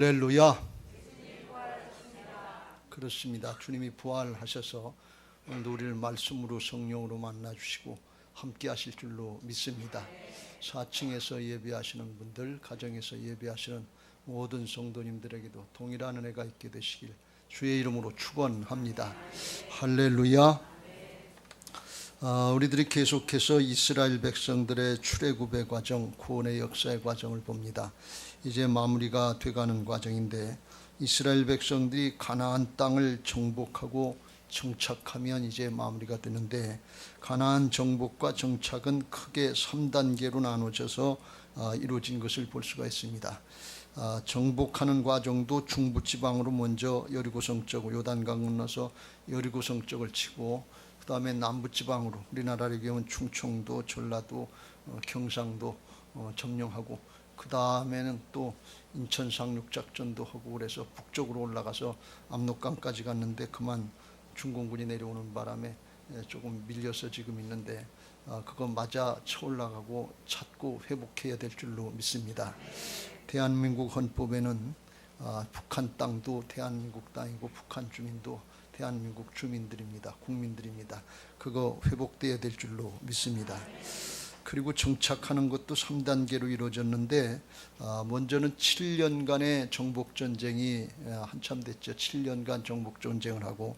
할렐루야. 그렇습니다. 주님이 부활하셔서 오늘도 우리를 말씀으로 성령으로 만나주시고 함께 하실 줄로 믿습니다. 4층에서 예배하시는 분들, 가정에서 예배하시는 모든 성도님들에게도 동일한 은혜가 있게 되시길 주의 이름으로 축원합니다. 할렐루야. 우리들이 계속해서 이스라엘 백성들의 출애굽의 과정, 구원의 역사의 과정을 봅니다. 이제 마무리가 돼가는 과정인데, 이스라엘 백성들이 가나안 땅을 정복하고 정착하면 이제 마무리가 되는데, 가나안 정복과 정착은 크게 3단계로 나눠져서 이루어진 것을 볼 수가 있습니다. 정복하는 과정도 중부지방으로 먼저 여리고성 쪽, 요단강 건너서 여리고성 쪽을 치고, 그 다음에 남부지방으로 우리나라를 경우는 충청도, 전라도, 경상도 점령하고, 그 다음에는 또 인천 상륙작전도 하고, 그래서 북쪽으로 올라가서 압록강까지 갔는데 그만 중공군이 내려오는 바람에 조금 밀려서 지금 있는데, 그거 맞아 쳐올라가고 찾고 회복해야 될 줄로 믿습니다. 대한민국 헌법에는 북한 땅도 대한민국 땅이고 북한 주민도 대한민국 주민들입니다. 국민들입니다. 그거 회복돼야 될 줄로 믿습니다. 그리고 정착하는 것도 3단계로 이루어졌는데, 먼저는 7년간의 정복전쟁이 한참 됐죠. 7년간 정복전쟁을 하고,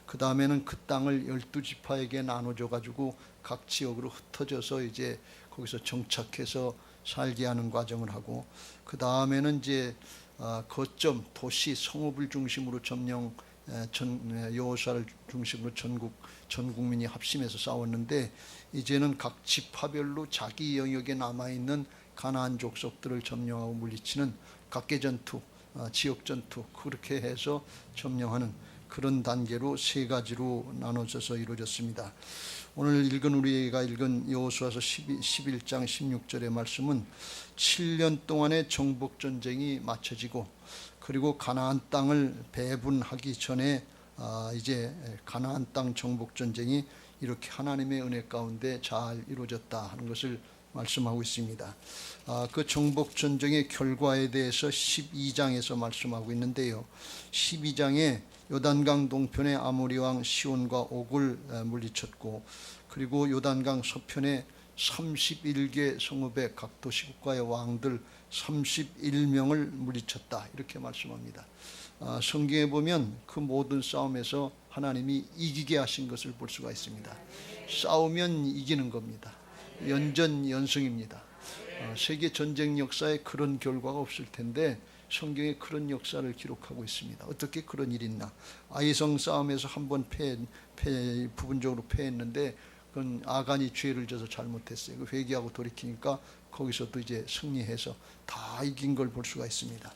그 다음에는 그 땅을 12지파에게 나눠줘 가지고 각 지역으로 흩어져서 이제 거기서 정착해서 살게 하는 과정을 하고, 그 다음에는 이제 거점, 도시, 성읍을 중심으로 점령, 여호수아를 중심으로 전 국민이 합심해서 싸웠는데, 이제는 각 지파별로 자기 영역에 남아있는 가나안 족속들을 점령하고 물리치는 각계전투, 지역전투, 그렇게 해서 점령하는 그런 단계로 세 가지로 나눠져서 이루어졌습니다. 오늘 우리가 읽은 여호수아서 11장 16절의 말씀은 7년 동안의 정복전쟁이 마쳐지고, 그리고 가나안 땅을 배분하기 전에 이제 가나안 땅 정복전쟁이 이렇게 하나님의 은혜 가운데 잘 이루어졌다 하는 것을 말씀하고 있습니다. 그 정복전쟁의 결과에 대해서 12장에서 말씀하고 있는데요, 12장에 요단강 동편의 아모리 왕 시온과 옥을 물리쳤고, 그리고 요단강 서편에 31개 성읍의 각 도시국가의 왕들 31명을 물리쳤다, 이렇게 말씀합니다. 성경에 보면 그 모든 싸움에서 하나님이 이기게 하신 것을 볼 수가 있습니다. 싸우면 이기는 겁니다. 연전연승입니다. 세계 전쟁 역사에 그런 결과가 없을 텐데 성경에 그런 역사를 기록하고 있습니다. 어떻게 그런 일이 있나? 아이성 싸움에서 한번 부분적으로 패했는데, 그건 아간이 죄를 져서 잘못했어요. 회개하고 돌이키니까 거기서도 이제 승리해서 다 이긴 걸 볼 수가 있습니다.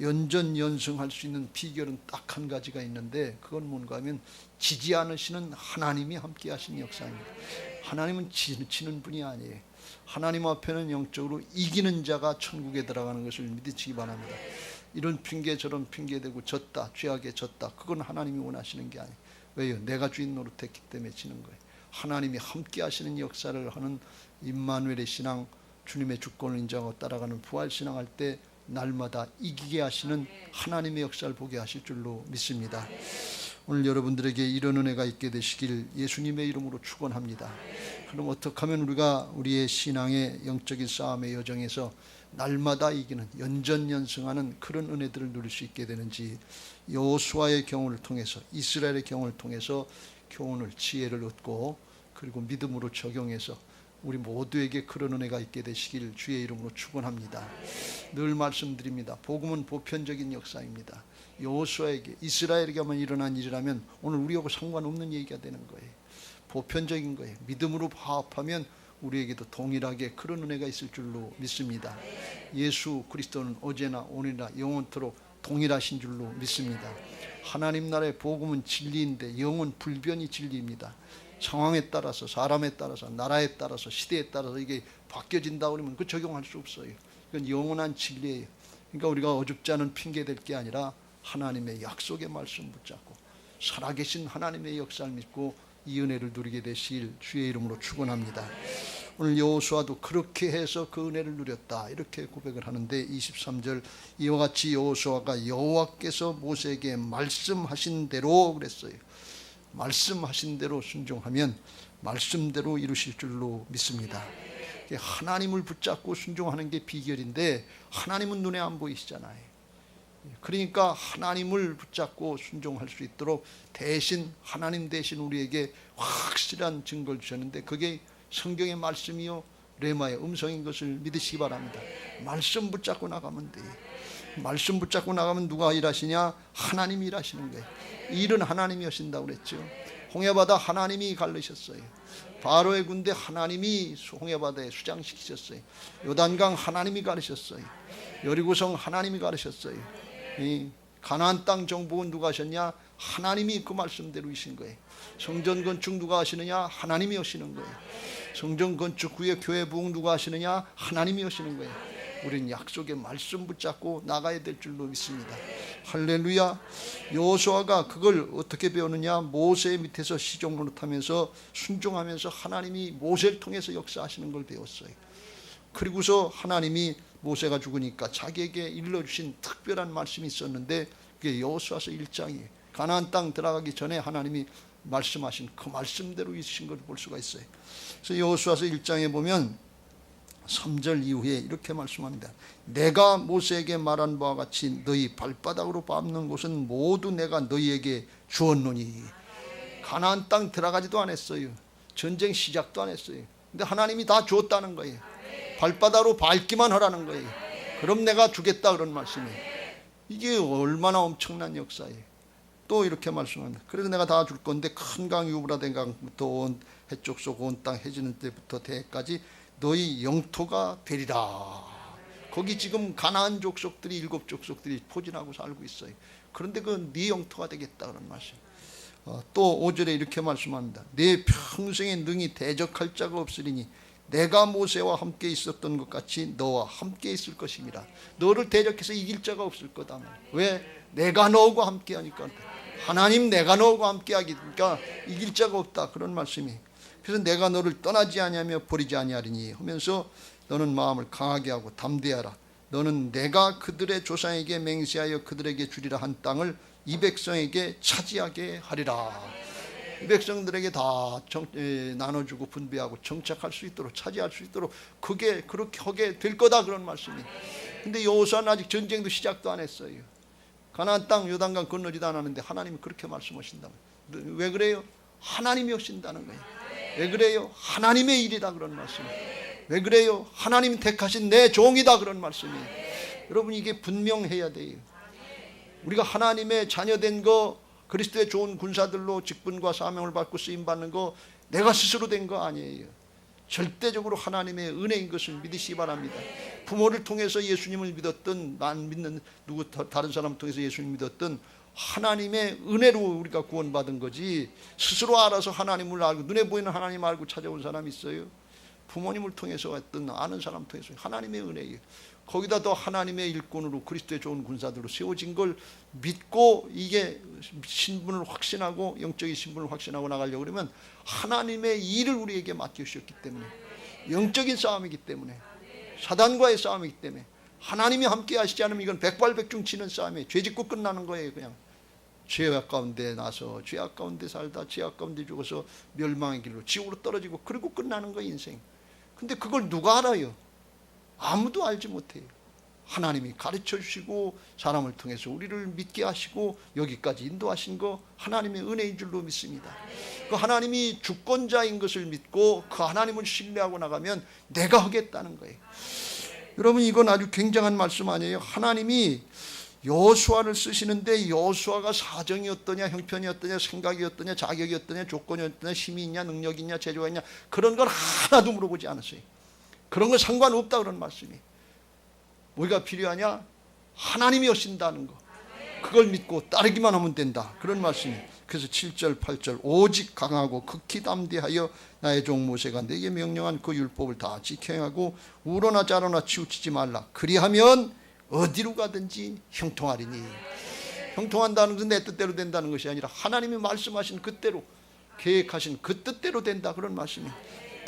연전연승할 수 있는 비결은 딱 한 가지가 있는데, 그건 뭔가 하면 지지 않으시는 하나님이 함께 하신 역사입니다. 하나님은 지는 분이 아니에요. 하나님 앞에는 영적으로 이기는 자가 천국에 들어가는 것을 믿으시기 바랍니다. 이런 핑계 저런 핑계대고 졌다, 죄악에 졌다, 그건 하나님이 원하시는 게 아니에요. 왜요? 내가 주인 노릇했기 때문에 지는 거예요. 하나님이 함께 하시는 역사를 하는 임마누엘의 신앙, 주님의 주권을 인정하고 따라가는 부활신앙 할 때 날마다 이기게 하시는 하나님의 역사를 보게 하실 줄로 믿습니다. 오늘 여러분들에게 이런 은혜가 있게 되시길 예수님의 이름으로 축원합니다. 그럼 어떻게 하면 우리가 우리의 신앙의 영적인 싸움의 여정에서 날마다 이기는, 연전연승하는 그런 은혜들을 누릴 수 있게 되는지, 여호수아의 경우를 통해서, 이스라엘의 경우를 통해서 교훈을, 지혜를 얻고, 그리고 믿음으로 적용해서 우리 모두에게 그런 은혜가 있게 되시길 주의 이름으로 축원합니다. 늘 말씀드립니다. 복음은 보편적인 역사입니다. 여호수아에게, 이스라엘에게만 일어난 일이라면 오늘 우리하고 상관없는 얘기가 되는 거예요. 보편적인 거예요. 믿음으로 화합하면 우리에게도 동일하게 그런 은혜가 있을 줄로 믿습니다. 예수 그리스도는 어제나 오늘이나 영원토록 동일하신 줄로 믿습니다. 하나님 나라의 복음은 진리인데 영은 불변이 진리입니다. 상황에 따라서, 사람에 따라서, 나라에 따라서, 시대에 따라서 이게 바뀌어진다 그러면 그 적용할 수 없어요. 이건 영원한 진리예요. 그러니까 우리가 어줍지 않은 핑계 댈 게 아니라 하나님의 약속의 말씀 붙잡고 살아계신 하나님의 역사를 믿고 이 은혜를 누리게 되실 주의 이름으로 축원합니다. 오늘 여호수아도 그렇게 해서 그 은혜를 누렸다 이렇게 고백을 하는데 23절 이와 같이 여호수아가 여호와께서 모세에게 말씀하신 대로 그랬어요. 말씀하신 대로 순종하면 말씀대로 이루실 줄로 믿습니다. 하나님을 붙잡고 순종하는 게 비결인데 하나님은 눈에 안 보이시잖아요. 그러니까 하나님을 붙잡고 순종할 수 있도록 대신 하나님 대신 우리에게 확실한 증거를 주셨는데 그게 성경의 말씀이요 레마의 음성인 것을 믿으시기 바랍니다. 말씀 붙잡고 나가면 돼요. 말씀 붙잡고 나가면 누가 일하시냐? 하나님이 일하시는 거예요. 일은 하나님이 하신다고 그랬죠. 홍해바다 하나님이 갈르셨어요. 바로의 군대 하나님이 홍해바다에 수장시키셨어요. 요단강 하나님이 가르셨어요. 여리고성 하나님이 가르셨어요. 이 가나안 땅 정복은 누가 하셨냐? 하나님이 그 말씀대로 이신 거예요. 성전 건축 누가 하시느냐? 하나님이 하시는 거예요. 성전 건축 후에 교회 부흥 누가 하시느냐? 하나님이 하시는 거예요. 우리는 약속의 말씀 붙잡고 나가야 될 줄로 믿습니다. 할렐루야. 여호수아가 그걸 어떻게 배우느냐? 모세 밑에서 시종 노릇하면서 순종하면서 하나님이 모세를 통해서 역사하시는 걸 배웠어요. 그리고서 하나님이 모세가 죽으니까 자기에게 일러주신 특별한 말씀이 있었는데 그게 여호수아서 1장이에요. 가나안 땅 들어가기 전에 하나님이 말씀하신 그 말씀대로 이루신 걸 볼 수가 있어요. 그래서 여호수아서 1장에 보면 3절 이후에 이렇게 말씀합니다. 내가 모세에게 말한 바와 같이 너희 발바닥으로 밟는 곳은 모두 내가 너희에게 주었노니. 가나안 땅 들어가지도 않았어요. 전쟁 시작도 안 했어요. 근데 하나님이 다 주었다는 거예요. 발바닥으로 밟기만 하라는 거예요. 그럼 내가 주겠다 그런 말씀이에요. 이게 얼마나 엄청난 역사예요. 또 이렇게 말씀합니다. 그래서 내가 다 줄 건데 큰 강 유브라데 강부터 온 해쪽 속 온 땅 해지는 때부터 대까지 너희 영토가 되리라. 거기 지금 가나안 족속들이 7 족속들이 포진하고 살고 있어요. 그런데 그 네 영토가 되겠다 그런 말씀. 또 5절에 이렇게 말씀합니다. 내 평생에 능히 대적할 자가 없으리니 내가 모세와 함께 있었던 것 같이 너와 함께 있을 것이니라. 너를 대적해서 이길 자가 없을 거다. 왜? 내가 너와 함께 하니까. 하나님 내가 너와 함께 하니까 이길 자가 없다 그런 말씀이. 그래서 내가 너를 떠나지 아니하며 버리지 아니하리니 하면서 너는 마음을 강하게 하고 담대하라. 너는 내가 그들의 조상에게 맹세하여 그들에게 주리라 한 땅을 이 백성에게 차지하게 하리라. 이 백성들에게 다 나눠주고 분배하고 정착할 수 있도록 차지할 수 있도록 그게 그렇게 하게 될 거다 그런 말씀이. 근데 여호수아는 아직 전쟁도 시작도 안 했어요. 가나안 땅 요단강 건너지도 않았는데 하나님이 그렇게 말씀하신다. 왜 그래요? 하나님이 하신다는 거예요. 왜 그래요? 하나님의 일이다 그런 말씀이에요. 왜 그래요? 하나님이 택하신 내 종이다 그런 말씀이에요. 여러분 이게 분명해야 돼요. 우리가 하나님의 자녀된 거 그리스도의 좋은 군사들로 직분과 사명을 받고 쓰임받는 거 내가 스스로 된 거 아니에요. 절대적으로 하나님의 은혜인 것을 믿으시기 바랍니다. 부모를 통해서 예수님을 믿었던 난 믿는 누구 다른 사람 통해서 예수님 믿었던 하나님의 은혜로 우리가 구원받은 거지 스스로 알아서 하나님을 알고 눈에 보이는 하나님 알고 찾아온 사람이 있어요? 부모님을 통해서 왔던 아는 사람 통해서 하나님의 은혜예요. 거기다 더 하나님의 일꾼으로 그리스도의 좋은 군사들로 세워진 걸 믿고 이게 신분을 확신하고 영적인 신분을 확신하고 나가려고 그러면 하나님의 일을 우리에게 맡겨주셨기 때문에 영적인 싸움이기 때문에 사단과의 싸움이기 때문에 하나님이 함께 하시지 않으면 이건 백발백중 치는 싸움이에요. 죄 짓고 끝나는 거예요. 그냥 죄악 가운데 나서 죄악 가운데 살다 죄악 가운데 죽어서 멸망의 길로 지옥으로 떨어지고 그리고 끝나는 거예요 인생. 근데 그걸 누가 알아요? 아무도 알지 못해요. 하나님이 가르쳐 주시고 사람을 통해서 우리를 믿게 하시고 여기까지 인도하신 거 하나님의 은혜인 줄로 믿습니다. 그 하나님이 주권자인 것을 믿고 그 하나님을 신뢰하고 나가면 내가 하겠다는 거예요. 여러분 이건 아주 굉장한 말씀 아니에요? 하나님이 여호수아를 쓰시는데 여호수아가 사정이 어떠냐 형편이 어떠냐 생각이 어떠냐 자격이 어떠냐 조건이 어떠냐 힘이 있냐 능력이 있냐 재주가 있냐 그런 걸 하나도 물어보지 않았어요. 그런 건 상관없다 그런 말씀이. 뭐가 필요하냐? 하나님이 하신다는 거. 그걸 믿고 따르기만 하면 된다 그런 말씀이. 그래서 7절 8절 오직 강하고 극히 담대하여 나의 종 모세가 내게 명령한 그 율법을 다 지켜야 하고 우러나 자러나 치우치지 말라. 그리하면 어디로 가든지 형통하리니. 형통한다는 것은 내 뜻대로 된다는 것이 아니라 하나님이 말씀하신 그대로 계획하신 그 뜻대로 된다 그런 말씀이.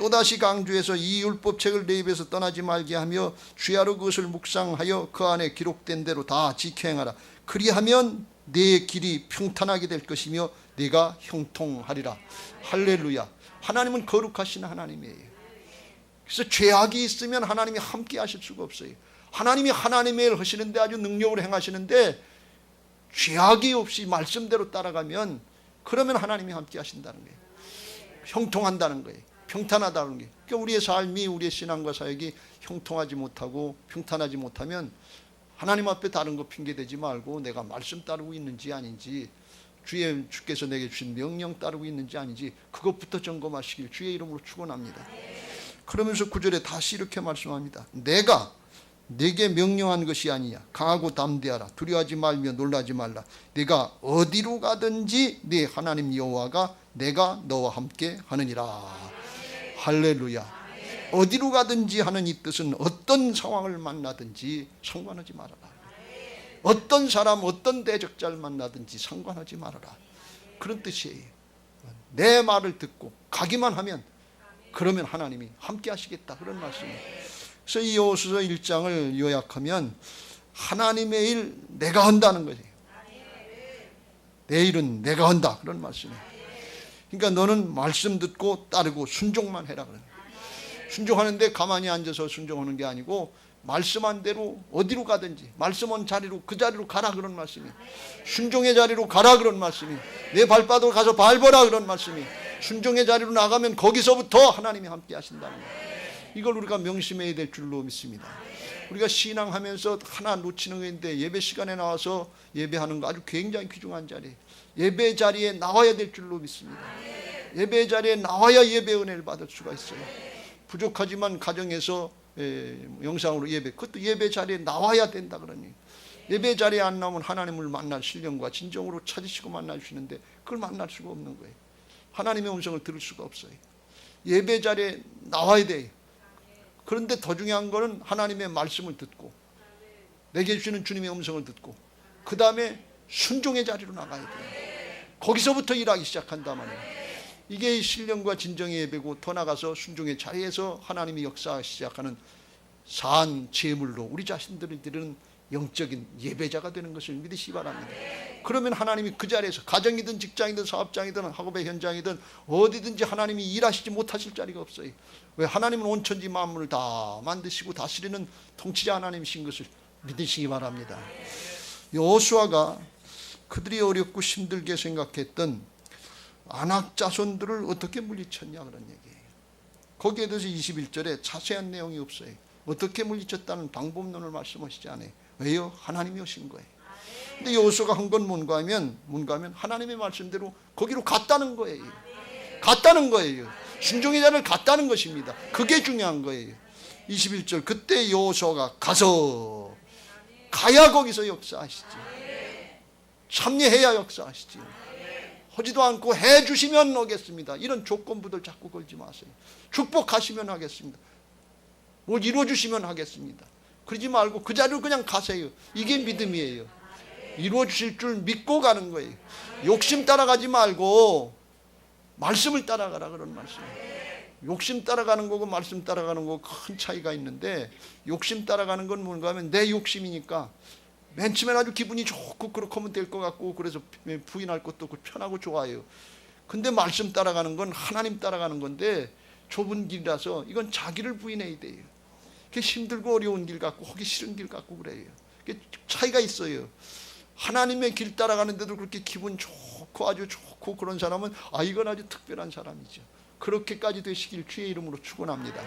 또다시 강조해서 이 율법책을 내 입에서 떠나지 말게 하며 주야로 그것을 묵상하여 그 안에 기록된 대로 다 지켜 행하라. 그리하면 내 길이 평탄하게 될 것이며 내가 형통하리라. 할렐루야. 하나님은 거룩하신 하나님이에요. 그래서 죄악이 있으면 하나님이 함께 하실 수가 없어요. 하나님이 하나님의 일을 하시는데 아주 능력으로 행하시는데 죄악이 없이 말씀대로 따라가면 그러면 하나님이 함께 하신다는 거예요. 형통한다는 거예요. 평탄하다는 거예요. 그러니까 우리의 삶이, 우리의 신앙과 사역이 형통하지 못하고 평탄하지 못하면 하나님 앞에 다른 거 핑계대지 말고 내가 말씀 따르고 있는지 아닌지, 주께서 내게 주신 명령 따르고 있는지 아닌지 그것부터 점검하시길 주의 이름으로 축원합니다. 그러면서 9절에 다시 이렇게 말씀합니다. 내가 내게 명령한 것이 아니냐. 강하고 담대하라. 두려워하지 말며 놀라지 말라. 내가 어디로 가든지 네 하나님 여호와가 내가 너와 함께 하느니라. 할렐루야. 어디로 가든지 하는 이 뜻은 어떤 상황을 만나든지 상관하지 말아라. 어떤 사람, 어떤 대적자를 만나든지 상관하지 말아라. 그런 뜻이에요. 내 말을 듣고 가기만 하면 그러면 하나님이 함께 하시겠다. 그런 말씀이에요. 그래서 이 여호수아서 1장을 요약하면 하나님의 일 내가 한다는 거예요. 내 일은 내가 한다. 그런 말씀이에요. 그러니까 너는 말씀 듣고 따르고 순종만 해라. 그러는 거예요. 순종하는데 가만히 앉아서 순종하는 게 아니고 말씀한 대로 어디로 가든지 말씀한 자리로 그 자리로 가라. 그런 말씀이에요. 순종의 자리로 가라. 그런 말씀이에요. 내 발바닥으로 가서 밟아라. 그런 말씀이에요. 순종의 자리로 나가면 거기서부터 하나님이 함께 하신다는 거예요. 이걸 우리가 명심해야 될 줄로 믿습니다. 우리가 신앙하면서 하나 놓치는 게 있는데 예배 시간에 나와서 예배하는 거 아주 굉장히 귀중한 자리예요. 예배 자리에 나와야 될 줄로 믿습니다. 예배 자리에 나와야 예배 은혜를 받을 수가 있어요. 부족하지만 가정에서 영상으로 예배, 그것도 예배 자리에 나와야 된다 그러니 예배 자리에 안 나오면 하나님을 만날 신령과 진정으로 찾으시고 만나주시는데 그걸 만날 수가 없는 거예요. 하나님의 음성을 들을 수가 없어요. 예배 자리에 나와야 돼요. 그런데 더 중요한 거는 하나님의 말씀을 듣고 내게 주시는 주님의 음성을 듣고 그 다음에 순종의 자리로 나가야 돼요. 거기서부터 일하기 시작한단 말이에요. 이게 신령과 진정의 예배고 더 나가서 순종의 자리에서 하나님이 역사하기 시작하는 산 제물로 우리 자신들이 드리는 영적인 예배자가 되는 것을 믿으시기 바랍니다. 그러면 하나님이 그 자리에서 가정이든 직장이든 사업장이든 학업의 현장이든 어디든지 하나님이 일하시지 못하실 자리가 없어요. 왜? 하나님은 온천지 만물을 다 만드시고 다스리는 통치자 하나님이신 것을 믿으시기 바랍니다. 여호수아가 그들이 어렵고 힘들게 생각했던 아낙 자손들을 어떻게 물리쳤냐 그런 얘기예요. 거기에 대해서 21절에 자세한 내용이 없어요. 어떻게 물리쳤다는 방법론을 말씀하시지 않아요. 왜요? 하나님이 오신 거예요. 근데 여호수아가 한 건 뭔가 하면 하나님의 말씀대로 거기로 갔다는 거예요. 갔다는 거예요. 순종의 자를 갔다는 것입니다. 그게 중요한 거예요. 21절 그때 여호수아가 가야 거기서 역사하시지. 참여해야 역사하시지. 하지도 않고 해주시면 오겠습니다. 이런 조건부들 자꾸 걸지 마세요. 축복하시면 하겠습니다. 뭘 이루어주시면 하겠습니다. 그러지 말고 그 자리로 그냥 가세요. 이게 믿음이에요. 이루어주실 줄 믿고 가는 거예요. 욕심 따라가지 말고 말씀을 따라가라 그런 말씀이에요. 욕심 따라가는 거고 말씀 따라가는 거고 큰 차이가 있는데 욕심 따라가는 건 뭔가 하면 내 욕심이니까 맨 처음엔 아주 기분이 좋고 그렇게 하면 될 것 같고 그래서 부인할 것도 없고 편하고 좋아요. 근데 말씀 따라가는 건 하나님 따라가는 건데 좁은 길이라서 이건 자기를 부인해야 돼요. 그게 힘들고 어려운 길 같고 하기 싫은 길 같고 그래요. 그게 차이가 있어요. 하나님의 길 따라가는데도 그렇게 기분 좋고 아주 좋고 그런 사람은 이건 아주 특별한 사람이죠. 그렇게까지 되시길 주의 이름으로 축원합니다.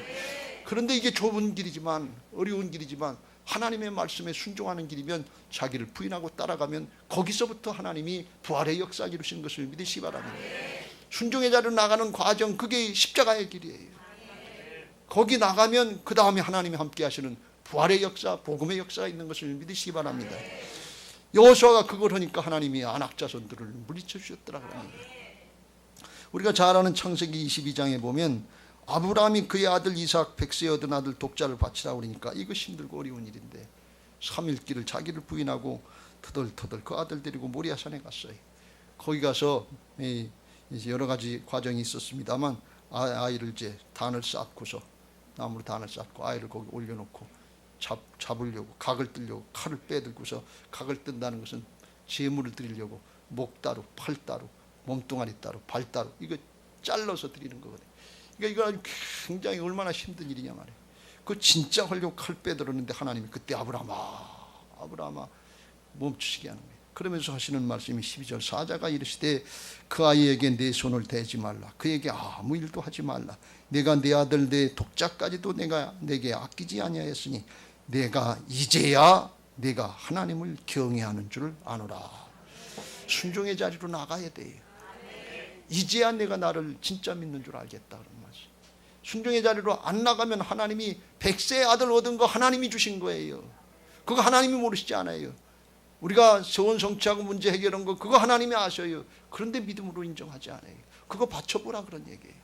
그런데 이게 좁은 길이지만 어려운 길이지만 하나님의 말씀에 순종하는 길이면 자기를 부인하고 따라가면 거기서부터 하나님이 부활의 역사 이루시는 것을 믿으시기 바랍니다. 순종의 자리로 나가는 과정 그게 십자가의 길이에요. 거기 나가면 그 다음에 하나님이 함께 하시는 부활의 역사, 복음의 역사가 있는 것을 믿으시기 바랍니다. 여호수아가 그걸 하니까 하나님이 아낙 자손들을 물리쳐 주셨더라 그럽니다. 우리가 잘 아는 창세기 22장에 보면 아브라함이 그의 아들 이삭 백세 얻은 아들 독자를 바치라 그러니까 이거 힘들고 어려운 일인데 3일 길을 자기를 부인하고 터덜터덜 그 아들 데리고 모리아산에 갔어요. 거기 가서 이제 여러 가지 과정이 있었습니다만 아이를 이제 단을 쌓고서 나무로 단을 쌓고 아이를 거기 올려놓고 잡으려고 각을 뜨려고 칼을 빼들고서 각을 뜬다는 것은 제물을 드리려고 목 따로 팔 따로 몸뚱아리 따로 발 따로 이거 잘라서 드리는 거거든요. 그러니까 이거 굉장히 얼마나 힘든 일이냐 말이에요. 그 진짜 하려고 칼 빼들었는데 하나님이 그때 아브라함아 멈추시게 하는 거예요. 그러면서 하시는 말씀이 12절 사자가 이르시되 그 아이에게 내 손을 대지 말라. 그에게 아무 일도 하지 말라. 내가 내 아들 내 독자까지도 내가 내게 아끼지 아니하였으니 내가 이제야 내가 하나님을 경외하는 줄 아노라. 순종의 자리로 나가야 돼요. 이제야 내가 나를 진짜 믿는 줄 알겠다 그런 말씀. 순종의 자리로 안 나가면 하나님이 100세의 아들 얻은 거 하나님이 주신 거예요. 그거 하나님이 모르시지 않아요. 우리가 서원 성취하고 문제 해결한 거 그거 하나님이 아셔요. 그런데 믿음으로 인정하지 않아요. 그거 바쳐보라 그런 얘기예요.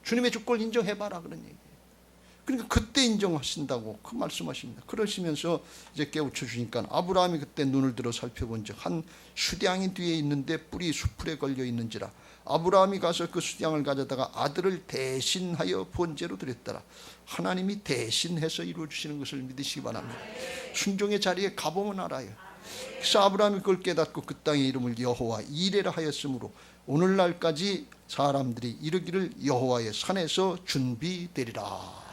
주님의 주권을 인정해봐라 그런 얘기예요. 그러니까 그때 인정하신다고 그 말씀하십니다. 그러시면서 이제 깨우쳐 주니까 아브라함이 그때 눈을 들어 살펴본즉 한 수량이 뒤에 있는데 뿔이 수풀에 걸려 있는지라 아브라함이 가서 그 수량을 가져다가 아들을 대신하여 번제로 드렸더라. 하나님이 대신해서 이루어주시는 것을 믿으시기 바랍니다. 순종의 자리에 가보면 알아요. 그래서 아브라함이 그걸 깨닫고 그 땅의 이름을 여호와 이레라 하였으므로 오늘날까지 사람들이 이르기를 여호와의 산에서 준비되리라.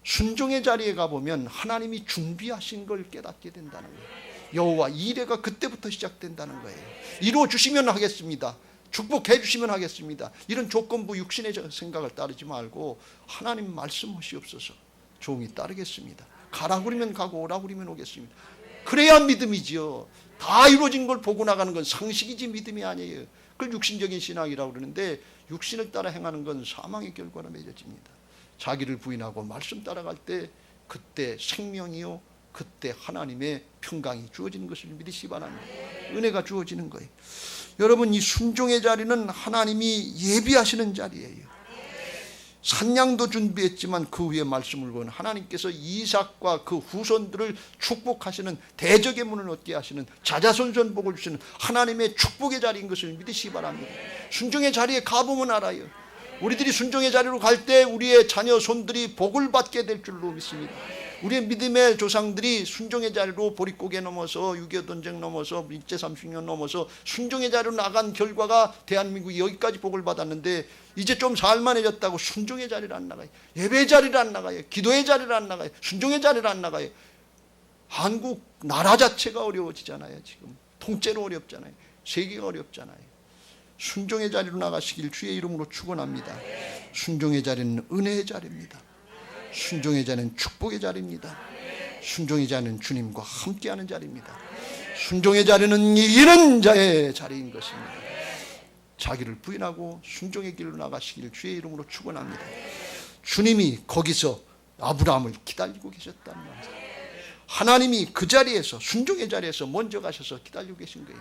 순종의 자리에 가보면 하나님이 준비하신 걸 깨닫게 된다는 거예요. 여호와 이레가 그때부터 시작된다는 거예요. 이루어주시면 하겠습니다. 축복해 주시면 하겠습니다. 이런 조건부 육신의 생각을 따르지 말고 하나님 말씀하시옵소서. 종이 따르겠습니다. 가라 그러면 가고 오라 그러면 오겠습니다. 그래야 믿음이지요. 다 이루어진 걸 보고 나가는 건 상식이지 믿음이 아니에요. 그걸 육신적인 신앙이라고 그러는데 육신을 따라 행하는 건 사망의 결과로 맺어집니다. 자기를 부인하고 말씀 따라갈 때 그때 생명이요 그때 하나님의 평강이 주어지는 것을 믿으시기 바랍니다. 은혜가 주어지는 거예요. 여러분 이 순종의 자리는 하나님이 예비하시는 자리예요. 산양도 준비했지만 그 후에 말씀을 건 하나님께서 이삭과 그 후손들을 축복하시는 대적의 문을 얻게 하시는 자자손손 복을 주시는 하나님의 축복의 자리인 것을 믿으시기 바랍니다. 순종의 자리에 가보면 알아요. 우리들이 순종의 자리로 갈 때 우리의 자녀 손들이 복을 받게 될 줄로 믿습니다. 우리의 믿음의 조상들이 순종의 자리로 보릿고개 넘어서 6.25 전쟁 넘어서 일제 30년 넘어서 순종의 자리로 나간 결과가 대한민국이 여기까지 복을 받았는데 이제 좀 살만해졌다고 순종의 자리를 안 나가요. 예배의 자리를 안 나가요. 기도의 자리를 안 나가요. 순종의 자리를 안 나가요. 한국 나라 자체가 어려워지잖아요. 지금 통째로 어렵잖아요. 세계가 어렵잖아요. 순종의 자리로 나가시길 주의 이름으로 축원합니다. 순종의 자리는 은혜의 자리입니다. 순종의 자리는 축복의 자리입니다. 순종의 자리는 주님과 함께하는 자리입니다. 순종의 자리는 이기는 자의 자리인 것입니다. 자기를 부인하고 순종의 길로 나가시길 주의 이름으로 축원합니다. 주님이 거기서 아브라함을 기다리고 계셨다는 말이에요. 하나님이 그 자리에서 순종의 자리에서 먼저 가셔서 기다리고 계신 거예요.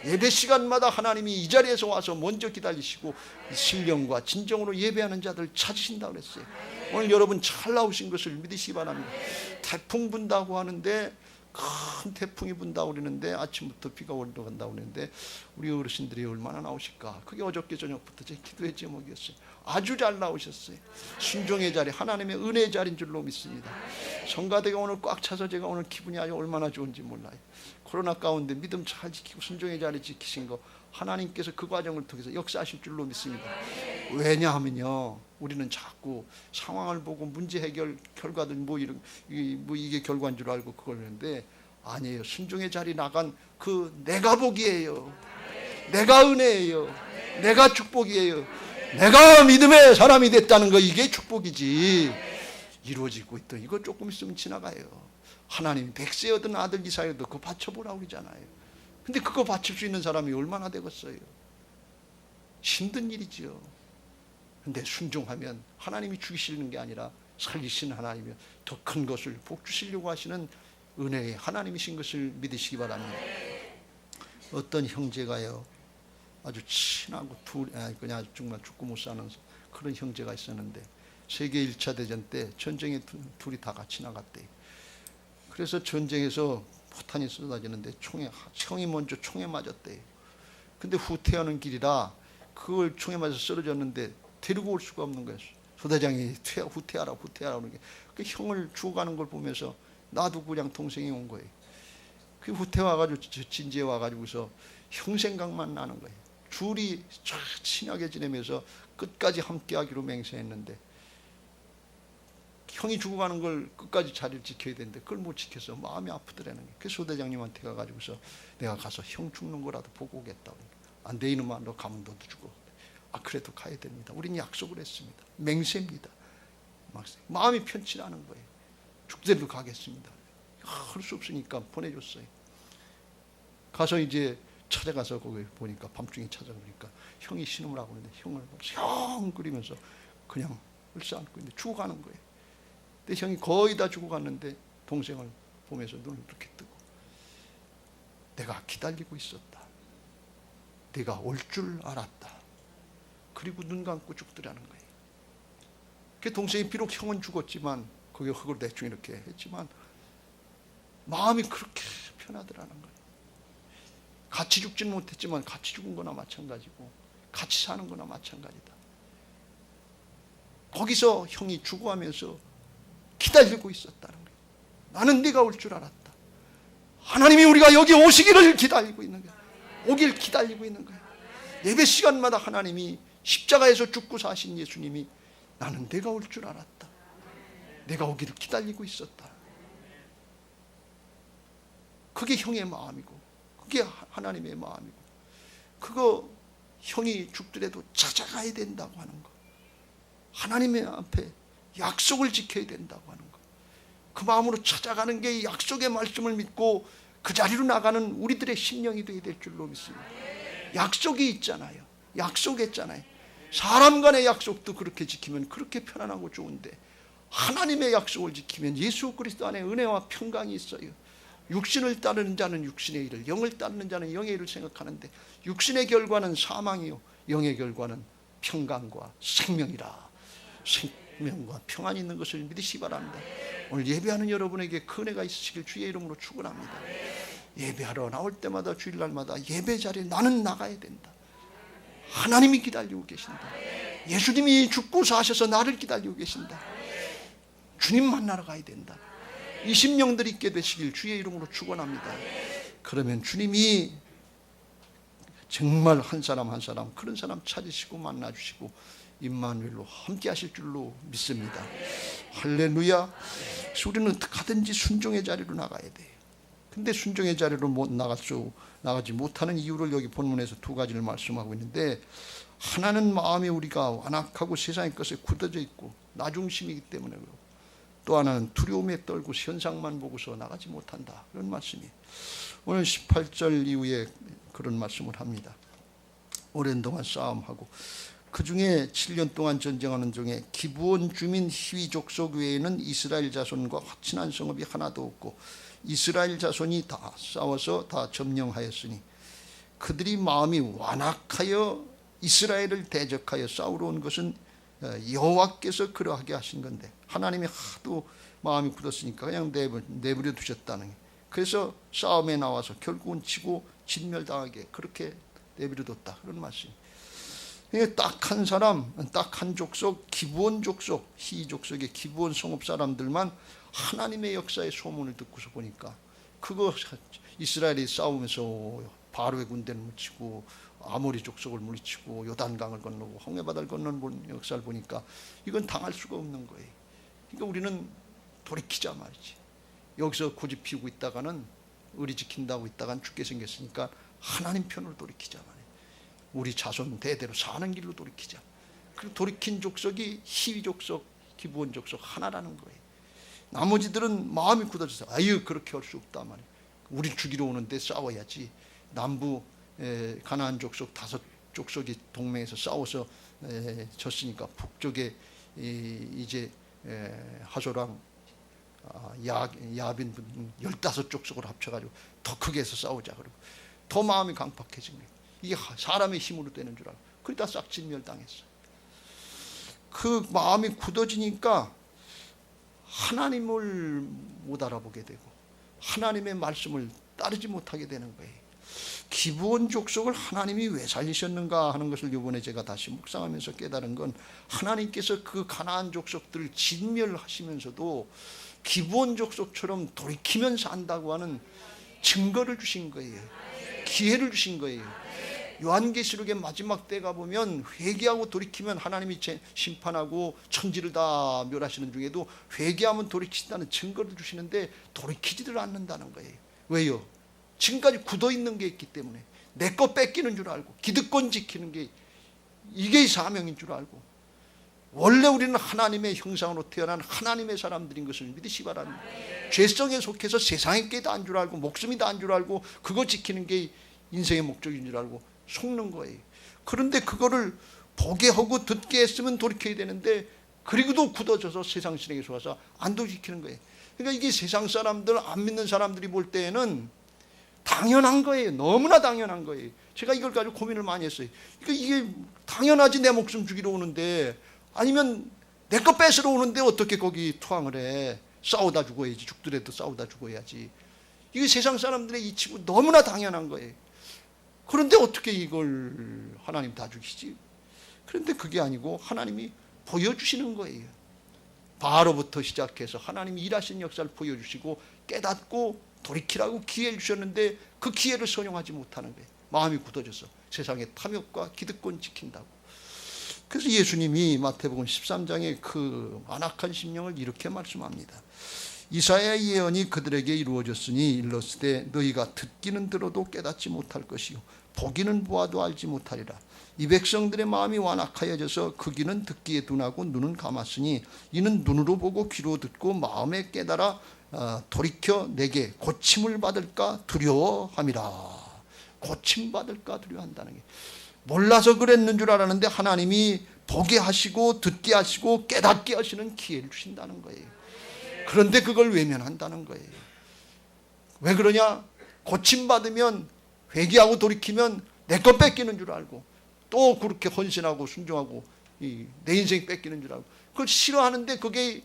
예배 시간마다 하나님이 이 자리에서 와서 먼저 기다리시고 신령과 진정으로 예배하는 자들 찾으신다고 그랬어요. 오늘 여러분 잘 나오신 것을 믿으시기 바랍니다. 태풍 분다고 하는데 큰 태풍이 분다고 그러는데 아침부터 비가 올라간다고 그러는데 우리 어르신들이 얼마나 나오실까. 그게 어저께 저녁부터 제 기도의 제목이었어요. 아주 잘 나오셨어요. 순종의 자리 하나님의 은혜의 자리인 줄로 믿습니다. 성가대가 오늘 꽉 차서 제가 오늘 기분이 아주 얼마나 좋은지 몰라요. 코로나 가운데 믿음 잘 지키고 순종의 자리 지키신 거 하나님께서 그 과정을 통해서 역사하실 줄로 믿습니다. 왜냐하면요 우리는 자꾸 상황을 보고 문제 해결 결과들 이게 결과인 줄 알고 그걸 하는데 아니에요. 순종의 자리 나간 그 내가 복이에요. 내가 은혜예요. 내가 축복이에요. 내가 믿음의 사람이 됐다는 거 이게 축복이지. 이루어지고 있던 이거 조금 있으면 지나가요. 하나님 100세 얻은 아들 이삭에도 그거 바쳐보라고 그러잖아요. 근데 그거 바칠 수 있는 사람이 얼마나 되겠어요. 힘든 일이지요. 근데 순종하면 하나님이 죽이시는 게 아니라 살리시는 하나님이 더 큰 것을 복 주시려고 하시는 은혜의 하나님이신 것을 믿으시기 바랍니다. 어떤 형제가요 아주 친하고 그냥 정말 죽고 못 사는 그런 형제가 있었는데 세계 1차 대전 때 전쟁에 둘이 다 같이 나갔대요. 그래서 전쟁에서 포탄이 쏟아지는데 형이 먼저 총에 맞았대요. 근데 후퇴하는 길이라 그걸 총에 맞아서 쓰러졌는데 데리고 올 수가 없는 거예요. 소대장이 후퇴하라 그러는 게, 그 형을 죽어가는 걸 보면서 나도 그냥 동생이 온 거예요. 그 후퇴 와가지고 진지에 와가지고서 형 생각만 나는 거예요. 둘이 친하게 지내면서 끝까지 함께하기로 맹세했는데 형이 죽어가는 걸 끝까지 자리를 지켜야 되는데 그걸 못 지켜서 마음이 아프더라는 거예요. 그 소대장님한테 가가지고서 내가 가서 형 죽는 거라도 보고 오겠다. 안 돼 이놈아, 너 가면 너도 죽어. 그래도 가야 됩니다. 우리는 약속을 했습니다. 맹세입니다. 마음이 편치 않은 거예요. 죽대로 가겠습니다. 할 수 없으니까 보내줬어요. 가서 이제 찾아가서 거기 보니까 밤중에 찾아보니까 형이 신음을 하고 있는데 형을 형 그리면서 그냥 을싸안고 있는데 죽어가는 거예요. 근데 형이 거의 다 죽어갔는데 동생을 보면서 눈을 이렇게 뜨고 내가 기다리고 있었다. 네가 올 줄 알았다. 그리고 눈 감고 죽더라는 거예요. 그 동생이 비록 형은 죽었지만 거기 흙을 대충 이렇게 했지만 마음이 그렇게 편하더라는 거예요. 같이 죽지는 못했지만 같이 죽은 거나 마찬가지고 같이 사는 거나 마찬가지다. 거기서 형이 죽어가면서 기다리고 있었다는 거예요. 나는 네가 올 줄 알았다. 하나님이 우리가 여기 오시기를 기다리고 있는 거예요. 오길 기다리고 있는 거예요. 예배 시간마다 하나님이 십자가에서 죽고 사신 예수님이 나는 내가 올 줄 알았다. 내가 오기를 기다리고 있었다. 그게 형의 마음이고 그게 하나님의 마음이고 그거 형이 죽더라도 찾아가야 된다고 하는 거, 하나님의 앞에 약속을 지켜야 된다고 하는 거, 그 마음으로 찾아가는 게 약속의 말씀을 믿고 그 자리로 나가는 우리들의 심령이 되어야 될 줄로 믿습니다. 약속이 있잖아요. 약속했잖아요. 사람 간의 약속도 그렇게 지키면 그렇게 편안하고 좋은데 하나님의 약속을 지키면 예수 그리스도 안에 은혜와 평강이 있어요. 육신을 따르는 자는 육신의 일을, 영을 따르는 자는 영의 일을 생각하는데 육신의 결과는 사망이요 영의 결과는 평강과 생명이라. 생명과 평안이 있는 것을 믿으시기 바랍니다. 오늘 예배하는 여러분에게 그 은혜가 있으시길 주의 이름으로 축원합니다. 예배하러 나올 때마다 주일날마다 예배 자리에 나는 나가야 된다. 하나님이 기다리고 계신다. 예수님이 죽고 사셔서 나를 기다리고 계신다. 주님 만나러 가야 된다. 이 심령들이 있게 되시길 주의 이름으로 축원합니다. 그러면 주님이 정말 한 사람 한 사람 그런 사람 찾으시고 만나주시고 임마누엘로 함께 하실 줄로 믿습니다. 할렐루야. 우리는 어떻게든지 순종의 자리로 나가야 돼요. 근데 순종의 자리로 나가지 못하는 이유를 여기 본문에서 두 가지를 말씀하고 있는데, 하나는 마음이 우리가 완악하고 세상의 것에 굳어져 있고 나중심이기 때문에 그렇고, 또 하나는 두려움에 떨고 현상만 보고서 나가지 못한다. 그런 말씀이 오늘 18절 이후에 그런 말씀을 합니다. 오랜 동안 싸움하고 그 중에 7년 동안 전쟁하는 중에 기브온 주민 히위 족속 외에는 이스라엘 자손과 친한 성읍이 하나도 없고 이스라엘 자손이 다 싸워서 다 점령하였으니 그들이 마음이 완악하여 이스라엘을 대적하여 싸우러 온 것은 여호와께서 그러하게 하신 건데, 하나님이 하도 마음이 굳었으니까 그냥 내버려 두셨다는 거예요. 그래서 싸움에 나와서 결국은 치고 진멸당하게 그렇게 내버려 뒀다. 그런 말씀이에요. 딱 한 사람, 딱 한 족속, 기브온 족속, 히위 족속의 기브온 성읍 사람들만 하나님의 역사의 소문을 듣고서 보니까 그거 이스라엘이 싸우면서 바로의 군대를 물리치고 아모리 족속을 물리치고 요단강을 건너고 홍해바다를 건너는 역사를 보니까 이건 당할 수가 없는 거예요. 그러니까 우리는 돌이키자 말이지. 여기서 고집 피우고 있다가는 의리 지킨다고 있다가는 죽게 생겼으니까 하나님 편으로 돌이키자 말이에요. 우리 자손 대대로 사는 길로 돌이키자. 그리고 돌이킨 족속이 히위 족속, 기브온 족속 하나라는 거예요. 나머지들은 마음이 굳어져서 아유 그렇게 할 수 없다 말이에요. 우리 죽이러 오는데 싸워야지. 남부 가나안 족속 5 족속이 동맹에서 싸워서 졌으니까 북쪽에 이제 하소랑 야빈 15 족속으로 합쳐가지고 더 크게 해서 싸우자. 그러고 더 마음이 강팍해진 거예요. 이게 사람의 힘으로 되는 줄 알고 그러다 싹 진멸당했어요. 그 마음이 굳어지니까 하나님을 못 알아보게 되고 하나님의 말씀을 따르지 못하게 되는 거예요. 기브온 족속을 하나님이 왜 살리셨는가 하는 것을 이번에 제가 다시 묵상하면서 깨달은 건, 하나님께서 그 가나안 족속들을 진멸하시면서도 기브온 족속처럼 돌이키면서 한다고 하는 증거를 주신 거예요. 기회를 주신 거예요. 요한계시록의 마지막 때 가보면 회개하고 돌이키면 하나님이 심판하고 천지를 다 멸하시는 중에도 회개하면 돌이킨다는 증거를 주시는데 돌이키지를 않는다는 거예요. 왜요? 지금까지 굳어있는 게 있기 때문에, 내 거 뺏기는 줄 알고 기득권 지키는 게 이게 사명인 줄 알고, 원래 우리는 하나님의 형상으로 태어난 하나님의 사람들인 것을 믿으시기 바랍니다. 죄성에 속해서 세상의 게 다인 줄 알고 목숨이 다인 줄 알고 그거 지키는 게 인생의 목적인 줄 알고 속는 거예요. 그런데 그거를 보게 하고 듣게 했으면 돌이켜야 되는데, 그리고도 굳어져서 세상 신에게 속아서 안 돌이키는 거예요. 그러니까 이게 세상 사람들, 안 믿는 사람들이 볼 때에는 당연한 거예요. 너무나 당연한 거예요. 제가 이걸 가지고 고민을 많이 했어요. 그러니까 이게 당연하지, 내 목숨 죽이러 오는데, 아니면 내 거 뺏으러 오는데 어떻게 거기 투항을 해. 싸우다 죽어야지. 죽더라도 싸우다 죽어야지. 이게 세상 사람들의 이치고 너무나 당연한 거예요. 그런데 어떻게 이걸 하나님 다 죽이시지? 그런데 그게 아니고 하나님이 보여주시는 거예요. 바로부터 시작해서 하나님이 일하신 역사를 보여주시고 깨닫고 돌이키라고 기회를 주셨는데, 그 기회를 선용하지 못하는 거예요. 마음이 굳어져서 세상의 탐욕과 기득권 지킨다고. 그래서 예수님이 마태복음 13장에 그 완악한 심령을 이렇게 말씀합니다. 이사야의 예언이 그들에게 이루어졌으니 일렀으되 너희가 듣기는 들어도 깨닫지 못할 것이요 보기는 보아도 알지 못하리라. 이 백성들의 마음이 완악하여져서 그 귀는 듣기에 둔하고 눈은 감았으니 이는 눈으로 보고 귀로 듣고 마음에 깨달아 돌이켜 내게 고침을 받을까 두려워함이라. 고침받을까 두려워한다는 게, 몰라서 그랬는 줄 알았는데 하나님이 보게 하시고 듣게 하시고 깨닫게 하시는 기회를 주신다는 거예요. 그런데 그걸 외면한다는 거예요. 왜 그러냐? 고침받으면, 회개하고 돌이키면 내 것 뺏기는 줄 알고, 또 그렇게 헌신하고 순종하고 내 인생 뺏기는 줄 알고, 그걸 싫어하는데 그게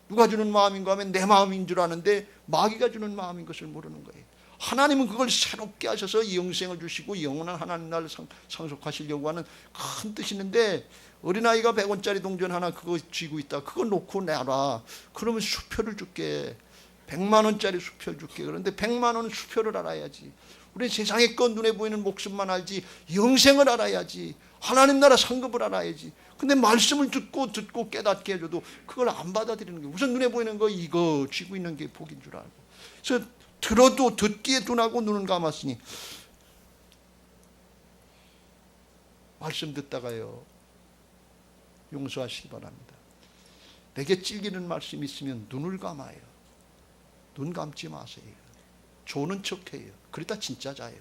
누가 주는 마음인가 하면 내 마음인 줄 아는데 마귀가 주는 마음인 것을 모르는 거예요. 하나님은 그걸 새롭게 하셔서 영생을 주시고 영원한 하나님 나라를 상속하시려고 하는 큰 뜻이 있는데, 어린아이가 100원짜리 동전 하나 그거 쥐고 있다, 그거 놓고 내라. 그러면 수표를 줄게. 100만 원짜리 수표를 줄게. 그런데 100만 원은 수표를 알아야지. 우리 세상의 것 눈에 보이는 목숨만 알지 영생을 알아야지. 하나님 나라 상급을 알아야지. 근데 말씀을 듣고 깨닫게 해줘도 그걸 안 받아들이는 게, 우선 눈에 보이는 거 이거 쥐고 있는 게 복인 줄 알고. 그래서 들어도 듣기에 둔하고 눈은 감았으니, 말씀 듣다가요 용서하시기 바랍니다. 내게 찔기는 말씀이 있으면 눈을 감아요. 눈 감지 마세요. 조는 척해요. 그러다 진짜 자요.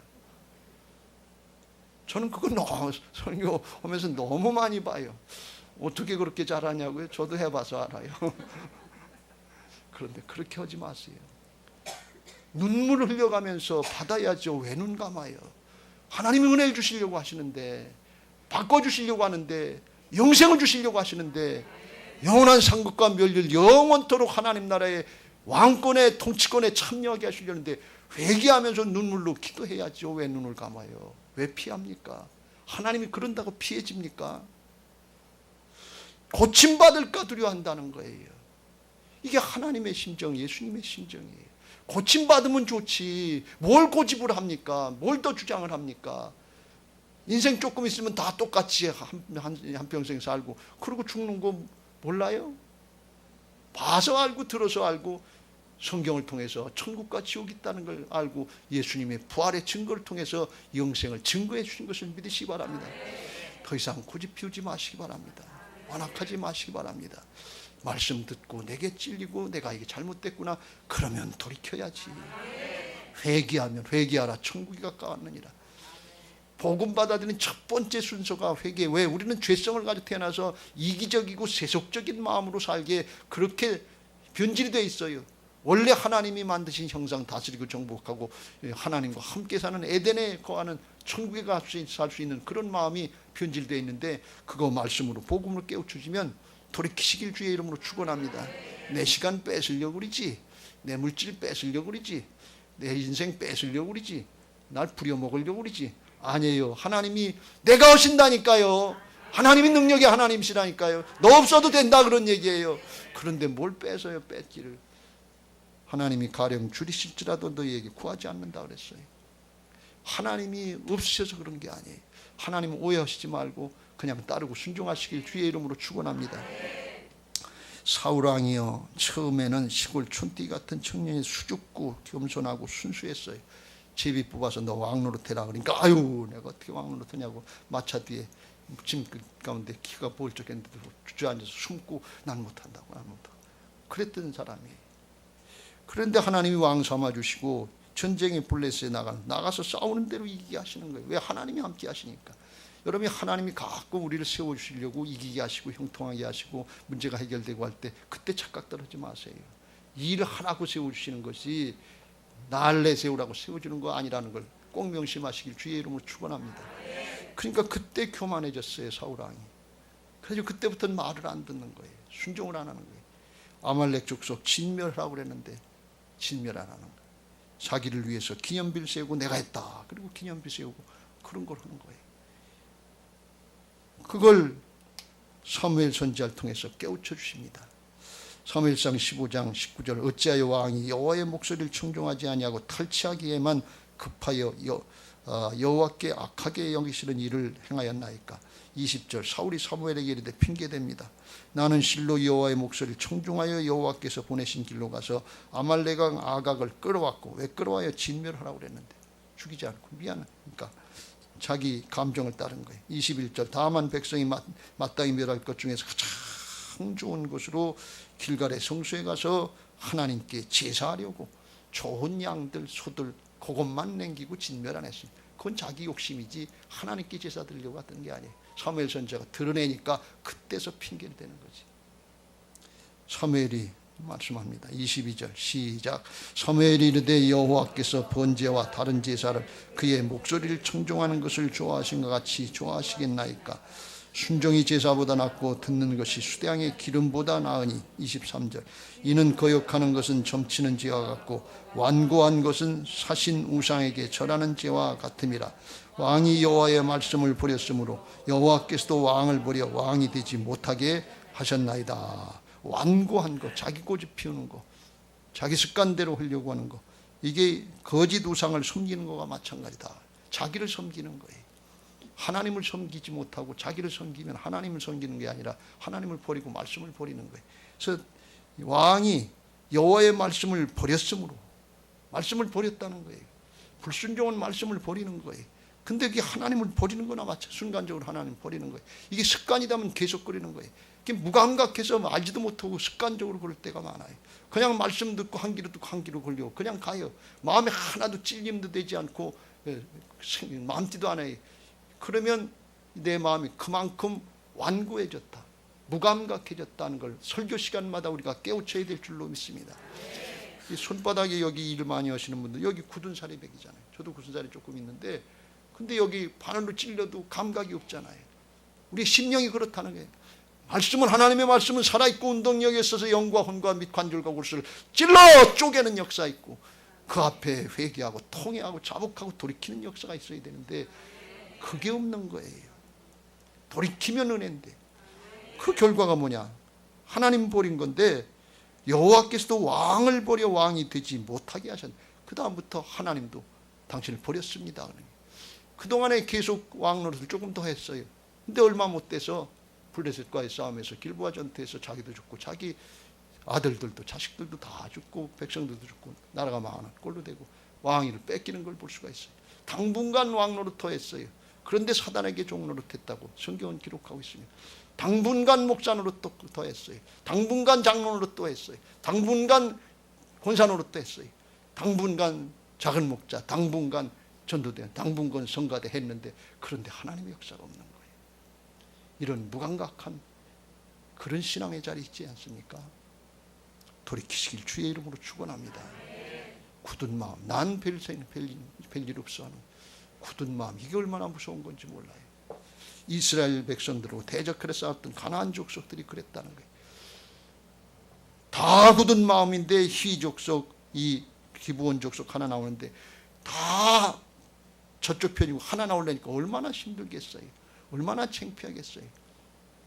저는 그거 너무 설교하면서 너무 많이 봐요. 어떻게 그렇게 잘하냐고요? 저도 해봐서 알아요. 그런데 그렇게 하지 마세요. 눈물을 흘려가면서 받아야죠. 왜 눈 감아요? 하나님이 은혜를 주시려고 하시는데, 바꿔주시려고 하는데, 영생을 주시려고 하시는데, 영원한 상급과 멸리를 영원토록 하나님 나라의 왕권의 통치권에 참여하게 하시려는데 회개하면서 눈물로 기도해야죠. 왜 눈을 감아요? 왜 피합니까? 하나님이 그런다고 피해집니까? 고침받을까 두려워한다는 거예요. 이게 하나님의 심정, 예수님의 심정이에요. 고침받으면 좋지, 뭘 고집을 합니까? 뭘 더 주장을 합니까? 인생 조금 있으면 다 똑같이 한평생 살고 그러고 죽는 거 몰라요? 봐서 알고 들어서 알고 성경을 통해서 천국과 지옥이 있다는 걸 알고 예수님의 부활의 증거를 통해서 영생을 증거해 주신 것을 믿으시기 바랍니다. 더 이상 고집 피우지 마시기 바랍니다. 완악하지 마시기 바랍니다. 말씀 듣고 내게 찔리고 내가 이게 잘못됐구나 그러면 돌이켜야지. 회개하면 회개하라 천국이 가까웠느니라. 복음 받아들이는 첫 번째 순서가 회개. 왜? 우리는 죄성을 가지고 태어나서 이기적이고 세속적인 마음으로 살기에 그렇게 변질이 되어 있어요. 원래 하나님이 만드신 형상 다스리고 정복하고 하나님과 함께 사는 에덴에 거하는 천국에 살 수 있는 그런 마음이 변질되어 있는데, 그거 말씀으로 복음을 깨우쳐주면 돌이키시길 주의 이름으로 축원합니다. 내 시간 뺏으려고 그러지, 내 물질 뺏으려고 그러지, 내 인생 뺏으려고 그러지, 날 부려먹으려고 그러지. 아니에요. 하나님이 내가 하신다니까요. 하나님이 능력이 하나님이시라니까요. 너 없어도 된다 그런 얘기예요. 그런데 뭘 뺏어요, 뺏기를. 하나님이 가령 줄이실지라도 너희에게 구하지 않는다 그랬어요. 하나님이 없으셔서 그런 게 아니에요. 하나님 오해하시지 말고 그냥 따르고 순종하시길 주의 이름으로 축원합니다. 사울왕이요, 처음에는 시골 촌띠 같은 청년이 수줍고 겸손하고 순수했어요. 제비 뽑아서 너 왕노릇 해라 그러니까 아유 내가 어떻게 왕노릇 하냐고 마차 뒤에 짐 가운데 키가 볼적했는데도 주저앉아서 숨고 난 못한다고, 난 못하고 그랬던 사람이에요. 그런데 하나님이 왕 삼아주시고 전쟁에 블레스에 나가서 싸우는 대로 이기게 하시는 거예요. 왜? 하나님이 함께 하시니까. 여러분이 하나님이 가끔 우리를 세워주시려고 이기게 하시고 형통하게 하시고 문제가 해결되고 할 때 그때 착각 떨어지 마세요. 일을 하라고 세워주시는 것이 날 내세우라고 세워주는 거 아니라는 걸 꼭 명심하시길 주의 이름으로 축원합니다. 그러니까 그때 교만해졌어요, 사울왕이. 그래서 그때부터는 말을 안 듣는 거예요. 순종을 안 하는 거예요. 아말렉 족속 진멸하라고 그랬는데 진멸 안 하는 거예요. 자기를 위해서 기념비를 세우고 내가 했다. 그리고 기념비 세우고 그런 걸 하는 거예요. 그걸 사무엘 선지자를 통해서 깨우쳐 주십니다. 사무엘상 15장 19절 어찌하여 왕이 여호와의 목소리를 청종하지 아니하고 탈취하기에만 급하여 여호와께 악하게 여기시는 일을 행하였나이까. 20절 사울이 사무엘에게 이르되 핑계댑니다. 나는 실로 여호와의 목소리를 청종하여 여호와께서 보내신 길로 가서 아말렉 왕 아각을 끌어왔고 왜 끌어와요? 진멸하라고 그랬는데 죽이지 않고 미안하니까 자기 감정을 따른 거예요. 21절 다만 백성이 마땅히 멸할 것 중에서 가장 좋은 곳으로 길갈의 성소에 가서 하나님께 제사하려고 좋은 양들 소들 그것만 남기고 진멸 안 했습니다. 그건 자기 욕심이지 하나님께 제사 드리려고 했던 게 아니에요. 사무엘 선지자가 드러내니까 그때서 핑계를 대는 거지. 사무엘이 말씀합니다. 22절 시작. 사무엘이 이르되 여호와께서 번제와 다른 제사를 그의 목소리를 청종하는 것을 좋아하신 것 같이 좋아하시겠나이까. 순종이 제사보다 낫고 듣는 것이 수대양의 기름보다 나으니. 23절 이는 거역하는 것은 점치는 죄와 같고 완고한 것은 사신 우상에게 절하는 죄와 같음이라. 왕이 여호와의 말씀을 버렸으므로 여호와께서도 왕을 버려 왕이 되지 못하게 하셨나이다. 완고한 거, 자기 고집 피우는 거, 자기 습관대로 하려고 하는 거, 이게 거짓 우상을 섬기는 거와 마찬가지다. 자기를 섬기는 거예요. 하나님을 섬기지 못하고 자기를 섬기면 하나님을 섬기는 게 아니라 하나님을 버리고 말씀을 버리는 거예요. 그래서 왕이 여호와의 말씀을 버렸으므로 말씀을 버렸다는 거예요. 불순종은 말씀을 버리는 거예요. 근데 이게 하나님을 버리는 거나 마찬가지. 순간적으로 하나님을 버리는 거예요. 이게 습관이다면 계속 그러는 거예요. 이게 무감각해서 알지도 못하고 습관적으로 그럴 때가 많아요. 그냥 말씀 듣고 한 귀로 듣고 한 귀로 걸려 그냥 가요. 마음에 하나도 찔림도 되지 않고 마음띠도 안 해요. 그러면 내 마음이 그만큼 완고해졌다, 무감각해졌다는 걸 설교 시간마다 우리가 깨우쳐야 될 줄로 믿습니다. 이 손바닥에 여기 일을 많이 하시는 분들 여기 굳은 살이 백이잖아요. 저도 굳은 살이 조금 있는데 근데 여기 바늘로 찔려도 감각이 없잖아요. 우리 심령이 그렇다는 거예요. 말씀은 하나님의 말씀은 살아있고 운동력에 있어서 영과 혼과 및 관절과 골수를 찔러 쪼개는 역사 있고 그 앞에 회개하고 통회하고 자복하고 돌이키는 역사가 있어야 되는데 그게 없는 거예요. 돌이키면 은혜인데 그 결과가 뭐냐? 하나님 버린 건데 여호와께서도 왕을 버려 왕이 되지 못하게 하셨네. 그 다음부터 하나님도 당신을 버렸습니다. 그동안에 계속 왕 노릇을 조금 더 했어요. 근데 얼마 못 돼서 블레셋과의 싸움에서 길보아 전투에서 자기도 죽고 자기 아들들도 자식들도 다 죽고 백성들도 죽고 나라가 망하는 꼴로 되고 왕위를 뺏기는 걸 볼 수가 있어요. 당분간 왕 노릇 더 했어요. 그런데 사단에게 종 노릇했다고 성경은 기록하고 있습니다. 당분간 목사 노릇 더 했어요. 당분간 장로 노릇 또 했어요. 당분간 권사 노릇도 했어요. 당분간 작은 목자, 당분간 전도대, 당분간 성가대 했는데 그런데 하나님의 역사가 없는 거예요. 이런 무감각한 그런 신앙의 자리 있지 않습니까? 돌이키시길 주의 이름으로 축원합니다. 굳은 마음, 난 별일 없어 하는 굳은 마음, 이게 얼마나 무서운 건지 몰라요. 이스라엘 백성들하고 대적하려 싸웠던 가나안 족속들이 그랬다는 거예요. 다 굳은 마음인데 희 족속, 이 기브온 족속 하나 나오는데 다 저쪽 편이고 하나 나오려니까 얼마나 힘들겠어요. 얼마나 창피하겠어요.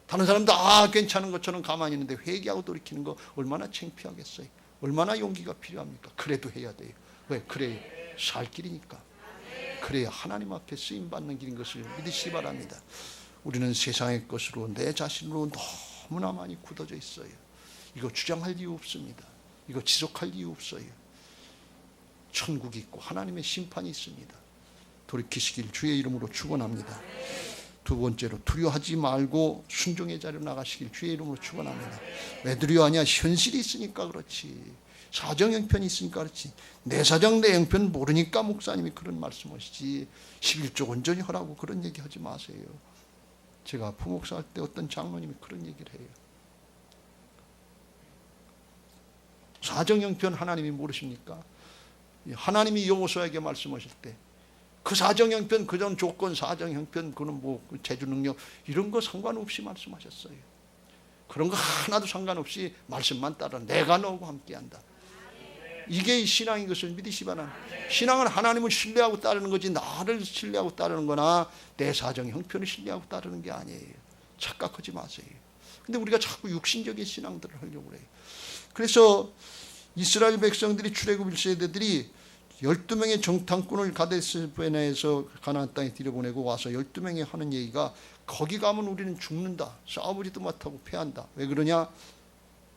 다른 사람도 괜찮은 것처럼 가만히 있는데 회개하고 돌이키는 거 얼마나 창피하겠어요. 얼마나 용기가 필요합니까? 그래도 해야 돼요. 왜? 그래 살 길이니까. 그래야 하나님 앞에 쓰임받는 길인 것을 믿으시기 바랍니다. 우리는 세상의 것으로 내 자신으로 너무나 많이 굳어져 있어요. 이거 주장할 이유 없습니다. 이거 지속할 이유 없어요. 천국이 있고 하나님의 심판이 있습니다. 돌이키시길 주의 이름으로 축원합니다. 두 번째로 두려워하지 말고 순종의 자리로 나가시길 주의 이름으로 축원합니다. 왜 두려워하냐? 현실이 있으니까 그렇지. 사정 형편이 있으니까 그렇지. 내 사정 내 형편 모르니까 목사님이 그런 말씀하시지. 11조 온전히 하라고 그런 얘기 하지 마세요. 제가 부목사 할 때 어떤 장로님이 그런 얘기를 해요. 사정 형편 하나님이 모르십니까? 하나님이 여호수아에게 말씀하실 때 그 사정 형편, 그전 조건, 사정 형편, 그는 뭐 제주 능력 이런 거 상관없이 말씀하셨어요. 그런 거 하나도 상관없이 말씀만 따라 내가 너하고 함께한다. 이게 신앙인 것을 믿으시 바랍니다. 신앙은 하나님을 신뢰하고 따르는 거지 나를 신뢰하고 따르는 거나 내 사정 형편을 신뢰하고 따르는 게 아니에요. 착각하지 마세요. 근데 우리가 자꾸 육신적인 신앙들을 하려고 그래요. 그래서 이스라엘 백성들이 출애굽 1세대들이 12명의 정탐꾼을 가데스바네아에서 가나안 땅에 들여보내고 와서 12명이 하는 얘기가 거기 가면 우리는 죽는다. 싸우지도 못하고 패한다. 왜 그러냐?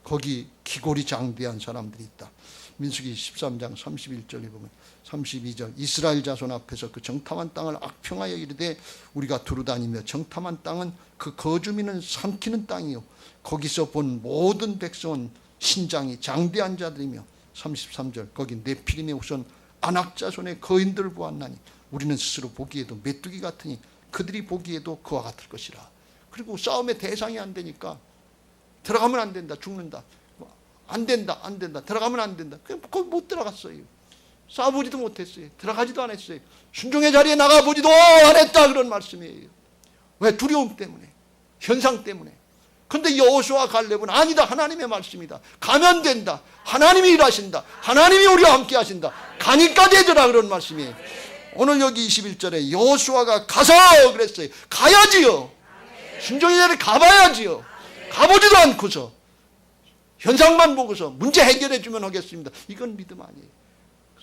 거기 기골이 장대한 사람들이 있다. 민수기 13장 31절에 보면 32절 이스라엘 자손 앞에서 그 정탐한 땅을 악평하여 이르되 우리가 두루다니며 정탐한 땅은 그 거주민은 삼키는 땅이요 거기서 본 모든 백성은 신장이 장대한 자들이며 33절 거기 네피림의 우선 안악자손의 거인들을 보았나니 우리는 스스로 보기에도 메뚜기 같으니 그들이 보기에도 그와 같을 것이라. 그리고 싸움의 대상이 안 되니까 들어가면 안 된다. 죽는다. 안 된다. 들어가면 안 된다. 그냥 거기 못 들어갔어요. 싸워보지도 못했어요. 들어가지도 않았어요. 순종의 자리에 나가보지도 안 했다. 그런 말씀이에요. 왜? 두려움 때문에. 현상 때문에. 근데 여호수아 갈렙은 아니다. 하나님의 말씀이다. 가면 된다. 하나님이 일하신다. 하나님이 우리와 함께 하신다. 가니까 되더라. 그런 말씀이에요. 오늘 여기 21절에 여호수아가 가서 그랬어요. 가야지요. 순종의 자리에 가봐야지요. 가보지도 않고서 현상만 보고서 문제 해결해 주면 하겠습니다. 이건 믿음 아니에요.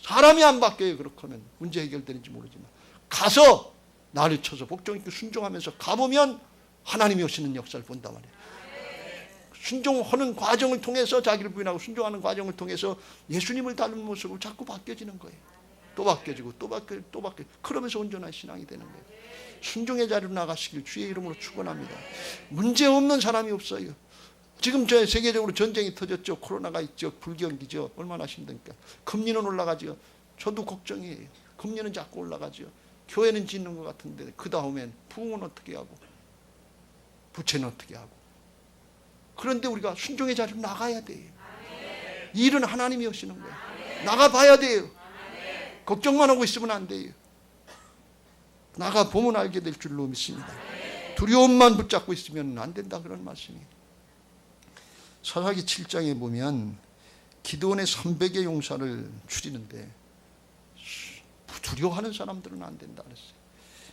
사람이 안 바뀌어요. 그렇게 하면 문제 해결되는지 모르지만 가서 나를 쳐서 복종 있게 순종하면서 가보면 하나님이 오시는 역사를 본단 말이에요. 순종하는 과정을 통해서 자기를 부인하고 순종하는 과정을 통해서 예수님을 닮은 모습으로 자꾸 바뀌어지는 거예요. 또 바뀌어지고 또 바뀌어지고 또 바뀌어지고 그러면서 온전한 신앙이 되는 거예요. 순종의 자리로 나가시길 주의 이름으로 축원합니다. 문제없는 사람이 없어요. 지금 저 세계적으로 전쟁이 터졌죠. 코로나가 있죠. 불경기죠. 얼마나 힘듭니까? 금리는 올라가죠. 저도 걱정이에요. 금리는 자꾸 올라가죠. 교회는 짓는 것 같은데 그 다음엔 부흥은 어떻게 하고 부채는 어떻게 하고. 그런데 우리가 순종의 자리로 나가야 돼요. 이 일은 하나님이 하시는 거예요. 나가봐야 돼요. 걱정만 하고 있으면 안 돼요. 나가보면 알게 될 줄로 믿습니다. 두려움만 붙잡고 있으면 안 된다 그런 말씀이에요. 사사기 7장에 보면 기드온의 300의 용사를 추리는데 두려워하는 사람들은 안 된다 그랬어요.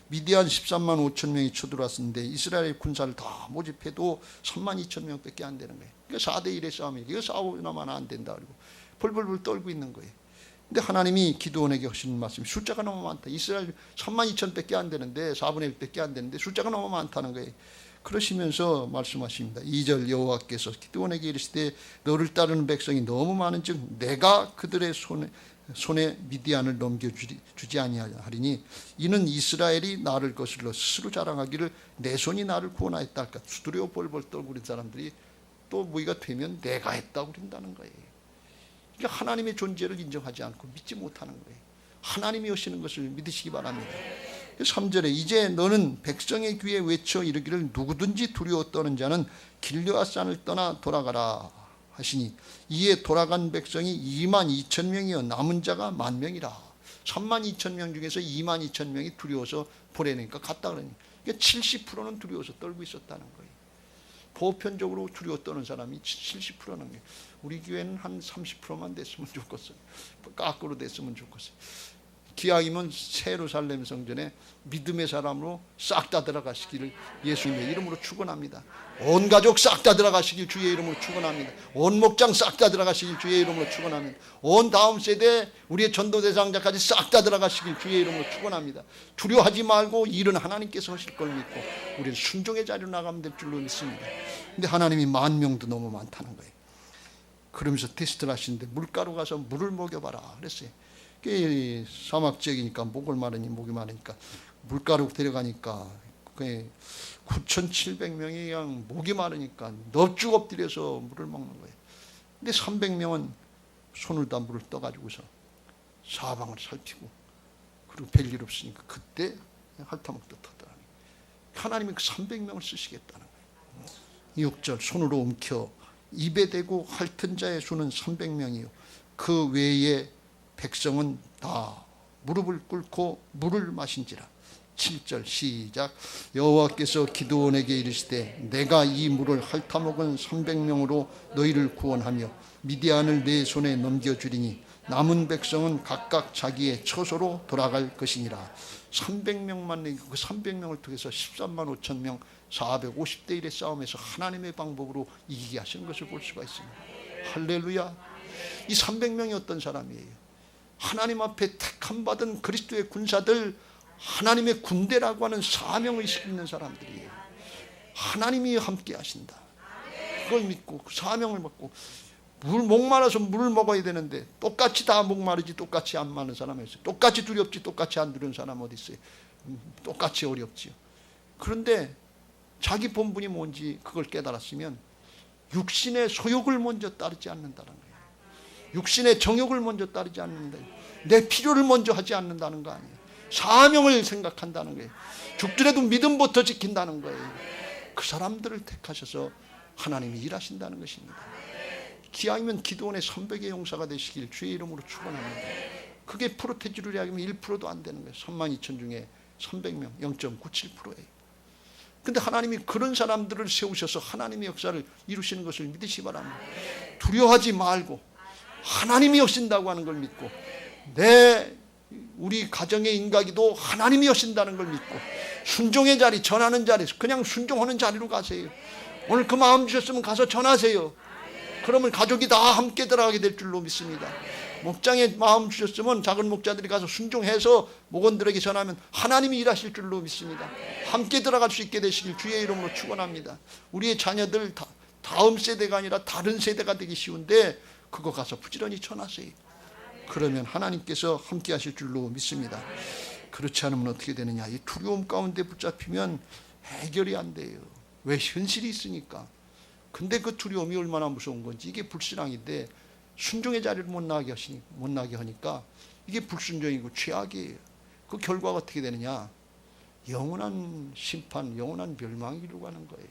미디안 13만 5천 명이 쳐들어왔었는데 이스라엘 군사를 다 모집해도 3만 2천 명밖에 안 되는 거예요. 그러니까 4대 1의 싸움이에요. 이거 싸우나만 안 된다 그리고 벌벌벌 떨고 있는 거예요. 근데 하나님이 기드온에게 하시는 말씀이 숫자가 너무 많다. 이스라엘 3만 2천 밖에 안 되는데 4분의 1밖에 안 되는데 숫자가 너무 많다는 거예요. 그러시면서 말씀하십니다. 2절 여호와께서 기드온에게 이르시되 너를 따르는 백성이 너무 많은즉 내가 그들의 손에 미디안을 넘겨주지 아니하리니 이는 이스라엘이 나를 거슬러 스스로 자랑하기를 내 손이 나를 구원하였다 할까. 두려워 벌벌 떨고 그런 사람들이 또 무의가 되면 내가 했다고 그런다는 거예요. 그러니까 하나님의 존재를 인정하지 않고 믿지 못하는 거예요. 하나님이 오시는 것을 믿으시기 바랍니다. 3절에 이제 너는 백성의 귀에 외쳐 이르기를 누구든지 두려워 떠는 자는 길르앗산을 떠나 돌아가라 하시니 이에 돌아간 백성이 2만 2천 명이여 남은 자가 10,000명이라. 3만 2천 명 중에서 2만 2천 명이 두려워서 보내니까 갔다 그러니 그러니까 70%는 두려워서 떨고 있었다는 거예요. 보편적으로 두려워 떠는 사람이 70%는 거예요. 우리 교회는 한 30%만 됐으면 좋겠어요. 거꾸로 됐으면 좋겠어요. 기왕이면 새 예루살렘 성전에 믿음의 사람으로 싹 다 들어가시기를 예수님의 이름으로 축원합니다. 온 가족 싹 다 들어가시길 주의 이름으로 축원합니다. 온 목장 싹 다 들어가시길 주의 이름으로 축원합니다. 온 다음 세대 우리의 전도 대상자까지 싹 다 들어가시길 주의 이름으로 축원합니다. 두려워하지 말고 일은 하나님께서 하실 걸 믿고 우리는 순종의 자리로 나가면 될 줄로 믿습니다. 근데 하나님이 10,000명도 너무 많다는 거예요. 그러면서 테스트를 하시는데 물가로 가서 물을 먹여봐라 그랬어요. 그게 사막 지역이니까 목이 마르니까 물가로 데려가니까 9,700명이 그냥 목이 마르니까 넙죽 엎드려서 물을 먹는 거예요. 근데 300명은 손을 다 물을 떠가지고서 사방을 살피고 그리고 별일 없으니까 그때 핥아먹다 터더라니. 하나님이 그 300명을 쓰시겠다는 거예요. 6절 손으로 움켜 입에 대고 핥은 자의 수는 300명이요 그 외에 백성은 다 무릎을 꿇고 물을 마신지라. 7절 시작. 여호와께서 기드온에게 이르시되 내가 이 물을 핥아먹은 300명으로 너희를 구원하며 미디안을 내 손에 넘겨주리니 남은 백성은 각각 자기의 처소로 돌아갈 것이니라. 300명만 내고 그 300명을 통해서 13만 5천 명 450대 1의 싸움에서 하나님의 방법으로 이기게 하시는 것을 볼 수가 있습니다. 할렐루야. 이 300명이 어떤 사람이에요? 하나님 앞에 택함받은 그리스도의 군사들, 하나님의 군대라고 하는 사명의식 있는 사람들이에요. 하나님이 함께 하신다. 그걸 믿고 그 사명을 받고 목마라서 물을 먹어야 되는데 똑같이 다 목마르지 똑같이 안 마는 사람이 있어요. 똑같이 두렵지 똑같이 안 두려운 사람 어디 있어요? 똑같이 어렵지요. 그런데 자기 본분이 뭔지 그걸 깨달았으면 육신의 소욕을 먼저 따르지 않는다는 거예요. 육신의 정욕을 먼저 따르지 않는다. 내 필요를 먼저 하지 않는다는 거 아니에요. 사명을 생각한다는 거예요. 죽더라도 믿음부터 지킨다는 거예요. 그 사람들을 택하셔서 하나님이 일하신다는 것입니다. 기왕이면 기드온의 300의 용사가 되시길 주의 이름으로 축원합니다. 그게 프로테주를 이야기하면 1%도 안 되는 거예요. 32,000 중에 300명 0.97%예요. 근데 하나님이 그런 사람들을 세우셔서 하나님의 역사를 이루시는 것을 믿으시기 바랍니다. 두려워하지 말고 하나님이 여신다고 하는 걸 믿고 우리 가정의 인가기도 하나님이 여신다는 걸 믿고 순종의 자리, 전하는 자리, 그냥 순종하는 자리로 가세요. 오늘 그 마음 주셨으면 가서 전하세요. 그러면 가족이 다 함께 들어가게 될 줄로 믿습니다. 목장에 마음 주셨으면 작은 목자들이 가서 순종해서 목원들에게 전하면 하나님이 일하실 줄로 믿습니다. 함께 들어갈 수 있게 되시길 주의 이름으로 축원합니다. 우리의 자녀들 다음 세대가 아니라 다른 세대가 되기 쉬운데 그거 가서 부지런히 전하세요. 그러면 하나님께서 함께 하실 줄로 믿습니다. 그렇지 않으면 어떻게 되느냐? 이 두려움 가운데 붙잡히면 해결이 안 돼요. 왜? 현실이 있으니까. 근데 그 두려움이 얼마나 무서운 건지 이게 불신앙인데 순종의 자리를 못 나게 하니까 이게 불순종이고 죄악이에요. 그 결과가 어떻게 되느냐? 영원한 심판, 영원한 멸망이 이루고 가는 거예요.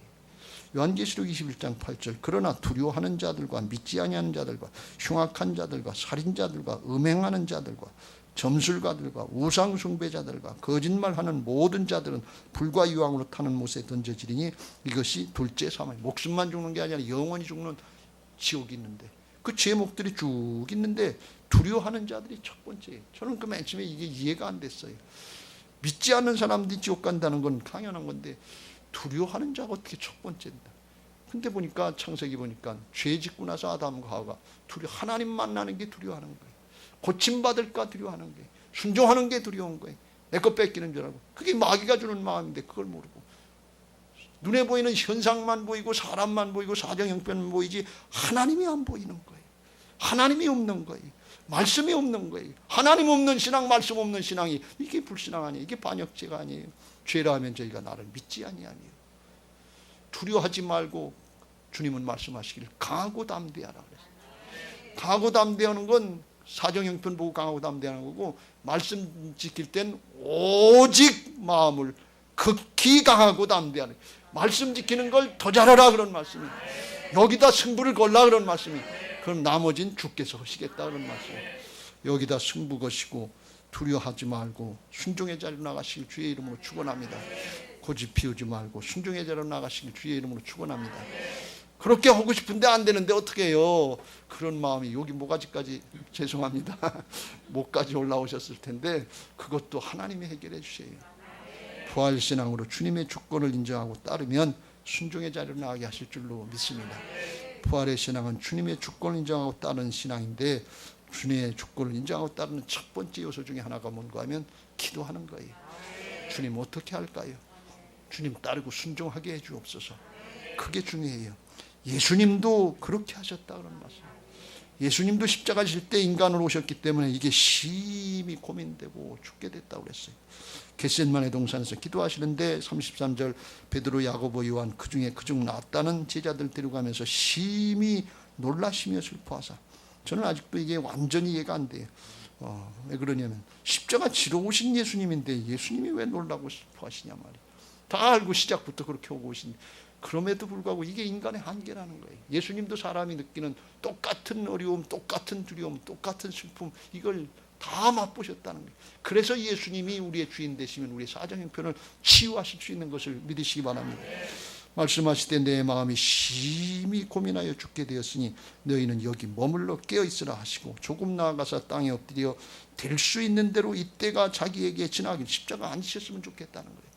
요한계시록 21장 8절 그러나 두려워하는 자들과 믿지 아니하는 자들과 흉악한 자들과 살인자들과 음행하는 자들과 점술가들과 우상 숭배자들과 거짓말하는 모든 자들은 불과 유황으로 타는 못에 던져지리니 이것이 둘째 사망. 목숨만 죽는 게 아니라 영원히 죽는 지옥이 있는데 그 제목들이 쭉 있는데 두려워하는 자들이 첫 번째예요. 저는 그 맨 처음에 이게 이해가 안 됐어요. 믿지 않는 사람들이 지옥 간다는 건 당연한 건데 두려워하는 자가 어떻게 첫 번째인가? 근데 보니까 창세기 보니까 죄 짓고 나서 아담과 하와가 하나님 만나는 게 두려워하는 거예요. 고침받을까 두려워하는 거예요. 순종하는 게 두려운 거예요. 내 것 뺏기는 줄 알고. 그게 마귀가 주는 마음인데 그걸 모르고 눈에 보이는 현상만 보이고 사람만 보이고 사정형편만 보이지 하나님이 안 보이는 거예요. 하나님이 없는 거예요. 말씀이 없는 거예요. 하나님 없는 신앙, 말씀 없는 신앙이 이게 불신앙 아니에요. 이게 반역죄가 아니에요. 죄라 하면 저희가 나를 믿지 아니하며 두려워하지 말고 주님은 말씀하시기를 강하고 담대하라 그랬어요. 강하고 담대하는 건 사정형편 보고 강하고 담대하는 거고 말씀 지킬 땐 오직 마음을 극히 강하고 담대하는 말씀 지키는 걸 더 잘하라 그런 말씀이 여기다 승부를 걸라 그런 말씀이 그럼 나머진 주께서 하시겠다 그런 말씀 여기다 승부 거시고 두려워하지 말고 순종의 자리로 나가시길 주의 이름으로 축원합니다. 고집 피우지 말고 순종의 자리로 나가시길 주의 이름으로 축원합니다. 그렇게 하고 싶은데 안 되는데 어떻게 해요? 그런 마음이 여기 모가지까지 죄송합니다. 목까지 올라오셨을 텐데 그것도 하나님이 해결해 주세요. 부활신앙으로 주님의 주권을 인정하고 따르면 순종의 자리로 나가게 하실 줄로 믿습니다. 부활의 신앙은 주님의 주권을 인정하고 따르는 신앙인데 주님의 주권을 인정하고 따르는 첫 번째 요소 중에 하나가 뭔가 하면 기도하는 거예요. 주님 어떻게 할까요? 주님 따르고 순종하게 해주옵소서. 그게 중요해요. 예수님도 그렇게 하셨다 그런 말씀. 예수님도 십자가 질 때 인간으로 오셨기 때문에 이게 심히 고민되고 죽게 됐다고 그랬어요. 겟셋마네 동산에서 기도하시는데 33절 베드로 야고보 요한 그중 낫다는 제자들 데려가면서 심히 놀라시며 슬퍼하사, 저는 아직도 이게 완전히 이해가 안 돼요. 왜 그러냐면 십자가 지러 오신 예수님인데 예수님이 왜 놀라고 슬퍼하시냐 말이에요. 다 알고 시작부터 그렇게 오고 오신, 그럼에도 불구하고 이게 인간의 한계라는 거예요. 예수님도 사람이 느끼는 똑같은 어려움, 똑같은 두려움, 똑같은 슬픔, 이걸 다 맛보셨다는 거예요. 그래서 예수님이 우리의 주인 되시면 우리의 사정 형편을 치유하실 수 있는 것을 믿으시기 바랍니다. 말씀하실 때 내 마음이 심히 고민하여 죽게 되었으니 너희는 여기 머물러 깨어있으라 하시고 조금 나아가서 땅에 엎드려 될 수 있는 대로 이때가 자기에게 지나길 십자가 안 지셨으면 좋겠다는 거예요.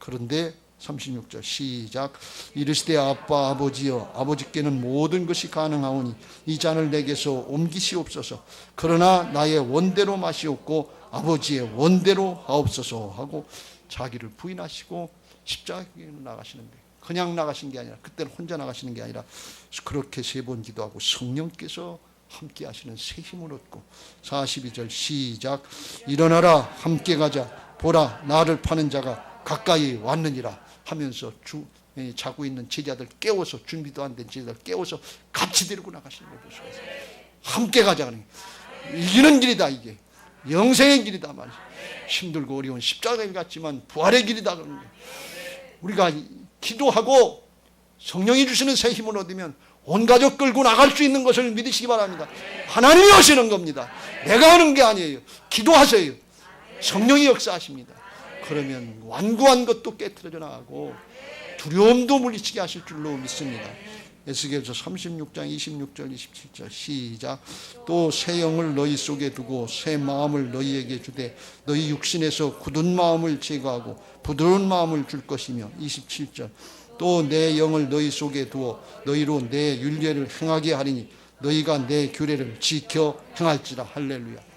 그런데 36절 시작. 이르시되 아빠 아버지여, 아버지께는 모든 것이 가능하오니 이 잔을 내게서 옮기시옵소서. 그러나 나의 원대로 마시옵고 아버지의 원대로 하옵소서 하고 자기를 부인하시고 십자가에 나가시는데, 그냥 나가신 게 아니라, 그때는 혼자 나가시는 게 아니라 그렇게 3번 기도하고 성령께서 함께 하시는 새 힘을 얻고 42절 시작. 일어나라 함께 가자. 보라 나를 파는 자가 가까이 왔느니라 하면서 자고 있는 제자들 깨워서, 준비도 안 된 제자들 깨워서 같이 데리고 나가시는 걸 볼 수가 있어요. 함께 가자는 이기는 길이다. 이게 영생의 길이다 말이죠. 힘들고 어려운 십자가의 길 같지만 부활의 길이다 그런 거예요. 우리가 기도하고 성령이 주시는 새 힘을 얻으면 온 가족 끌고 나갈 수 있는 것을 믿으시기 바랍니다. 하나님이 하시는 겁니다. 내가 하는 게 아니에요. 기도하세요. 성령이 역사하십니다. 그러면 완고한 것도 깨트려져 나가고 두려움도 물리치게 하실 줄로 믿습니다. 에스겔서 36장 26절 27절 시작. 또 새 영을 너희 속에 두고 새 마음을 너희에게 주되 너희 육신에서 굳은 마음을 제거하고 부드러운 마음을 줄 것이며 27절 또 내 영을 너희 속에 두어 너희로 내 율례를 행하게 하리니 너희가 내 규례를 지켜 행할지라. 할렐루야.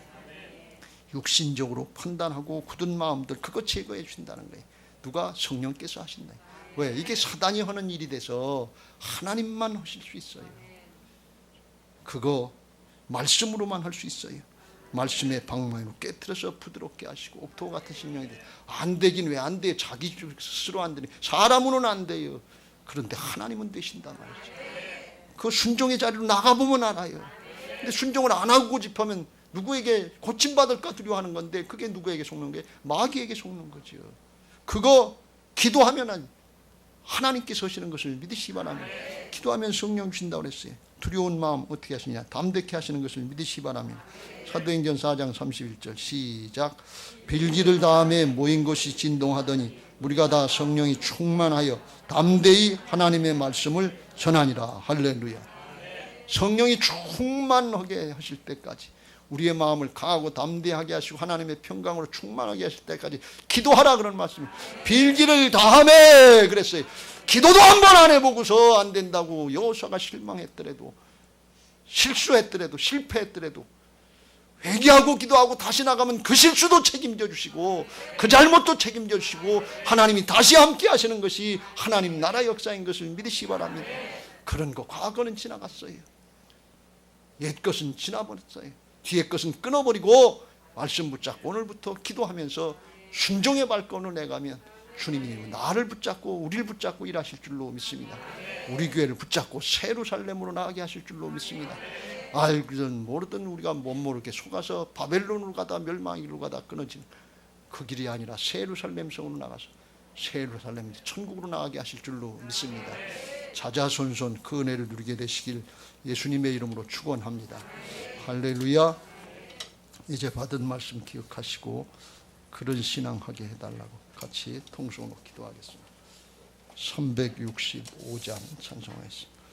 육신적으로 판단하고 굳은 마음들 그거 제거해 주신다는 거예요. 누가? 성령께서 하신다. 왜? 이게 사단이 하는 일이 돼서 하나님만 하실 수 있어요. 그거 말씀으로만 할 수 있어요. 말씀의 방망이로 깨트려서 부드럽게 하시고 옥토 같은 심령이 돼. 안 되긴 왜 안 돼요? 자기 스스로 안 되니. 사람으로는 안 돼요. 그런데 하나님은 되신단 말이죠. 그 순종의 자리로 나가보면 알아요. 근데 순종을 안 하고 고집하면 누구에게 고침받을까 두려워하는 건데 그게 누구에게 속는 거예요? 마귀에게 속는 거죠. 그거 기도하면 하나님께서 하시는 것을 믿으시기 바랍니다. 기도하면 성령 주신다고 그랬어요. 두려운 마음 어떻게 하시냐? 담대케 하시는 것을 믿으시기 바랍니다. 사도행전 4장 31절 시작. 빌기를 다음에 모인 것이 진동하더니 우리가 다 성령이 충만하여 담대히 하나님의 말씀을 전하니라. 할렐루야. 성령이 충만하게 하실 때까지 우리의 마음을 강하고 담대하게 하시고 하나님의 평강으로 충만하게 하실 때까지 기도하라 그런 말씀이. 빌기를 다하매 그랬어요. 기도도 한 번 안 해보고서 안 된다고 여호수아가 실망했더라도, 실수했더라도, 실패했더라도 회개하고 기도하고 다시 나가면 그 실수도 책임져 주시고 그 잘못도 책임져 주시고 하나님이 다시 함께 하시는 것이 하나님 나라 역사인 것을 믿으시기 바랍니다. 그런 거 과거는 지나갔어요. 옛 것은 지나버렸어요. 뒤의 것은 끊어버리고 말씀 붙잡고 오늘부터 기도하면서 순종의 발걸음을 내가면 주님이 나를 붙잡고 우리를 붙잡고 일하실 줄로 믿습니다. 우리 교회를 붙잡고 새 예루살렘으로 나가게 하실 줄로 믿습니다. 알든 모르든 우리가 못 모르게 속아서 바벨론으로 가다 멸망으로 가다 끊어진 그 길이 아니라 새 예루살렘 성으로 나가서 새 예루살렘 천국으로 나가게 하실 줄로 믿습니다. 자자손손 그 은혜를 누리게 되시길 예수님의 이름으로 축원합니다. 할렐루야. 이제 받은 말씀 기억하시고 그런 신앙하게 해달라고 같이 통성으로 기도하겠습니다. 365장 찬송하겠습니다.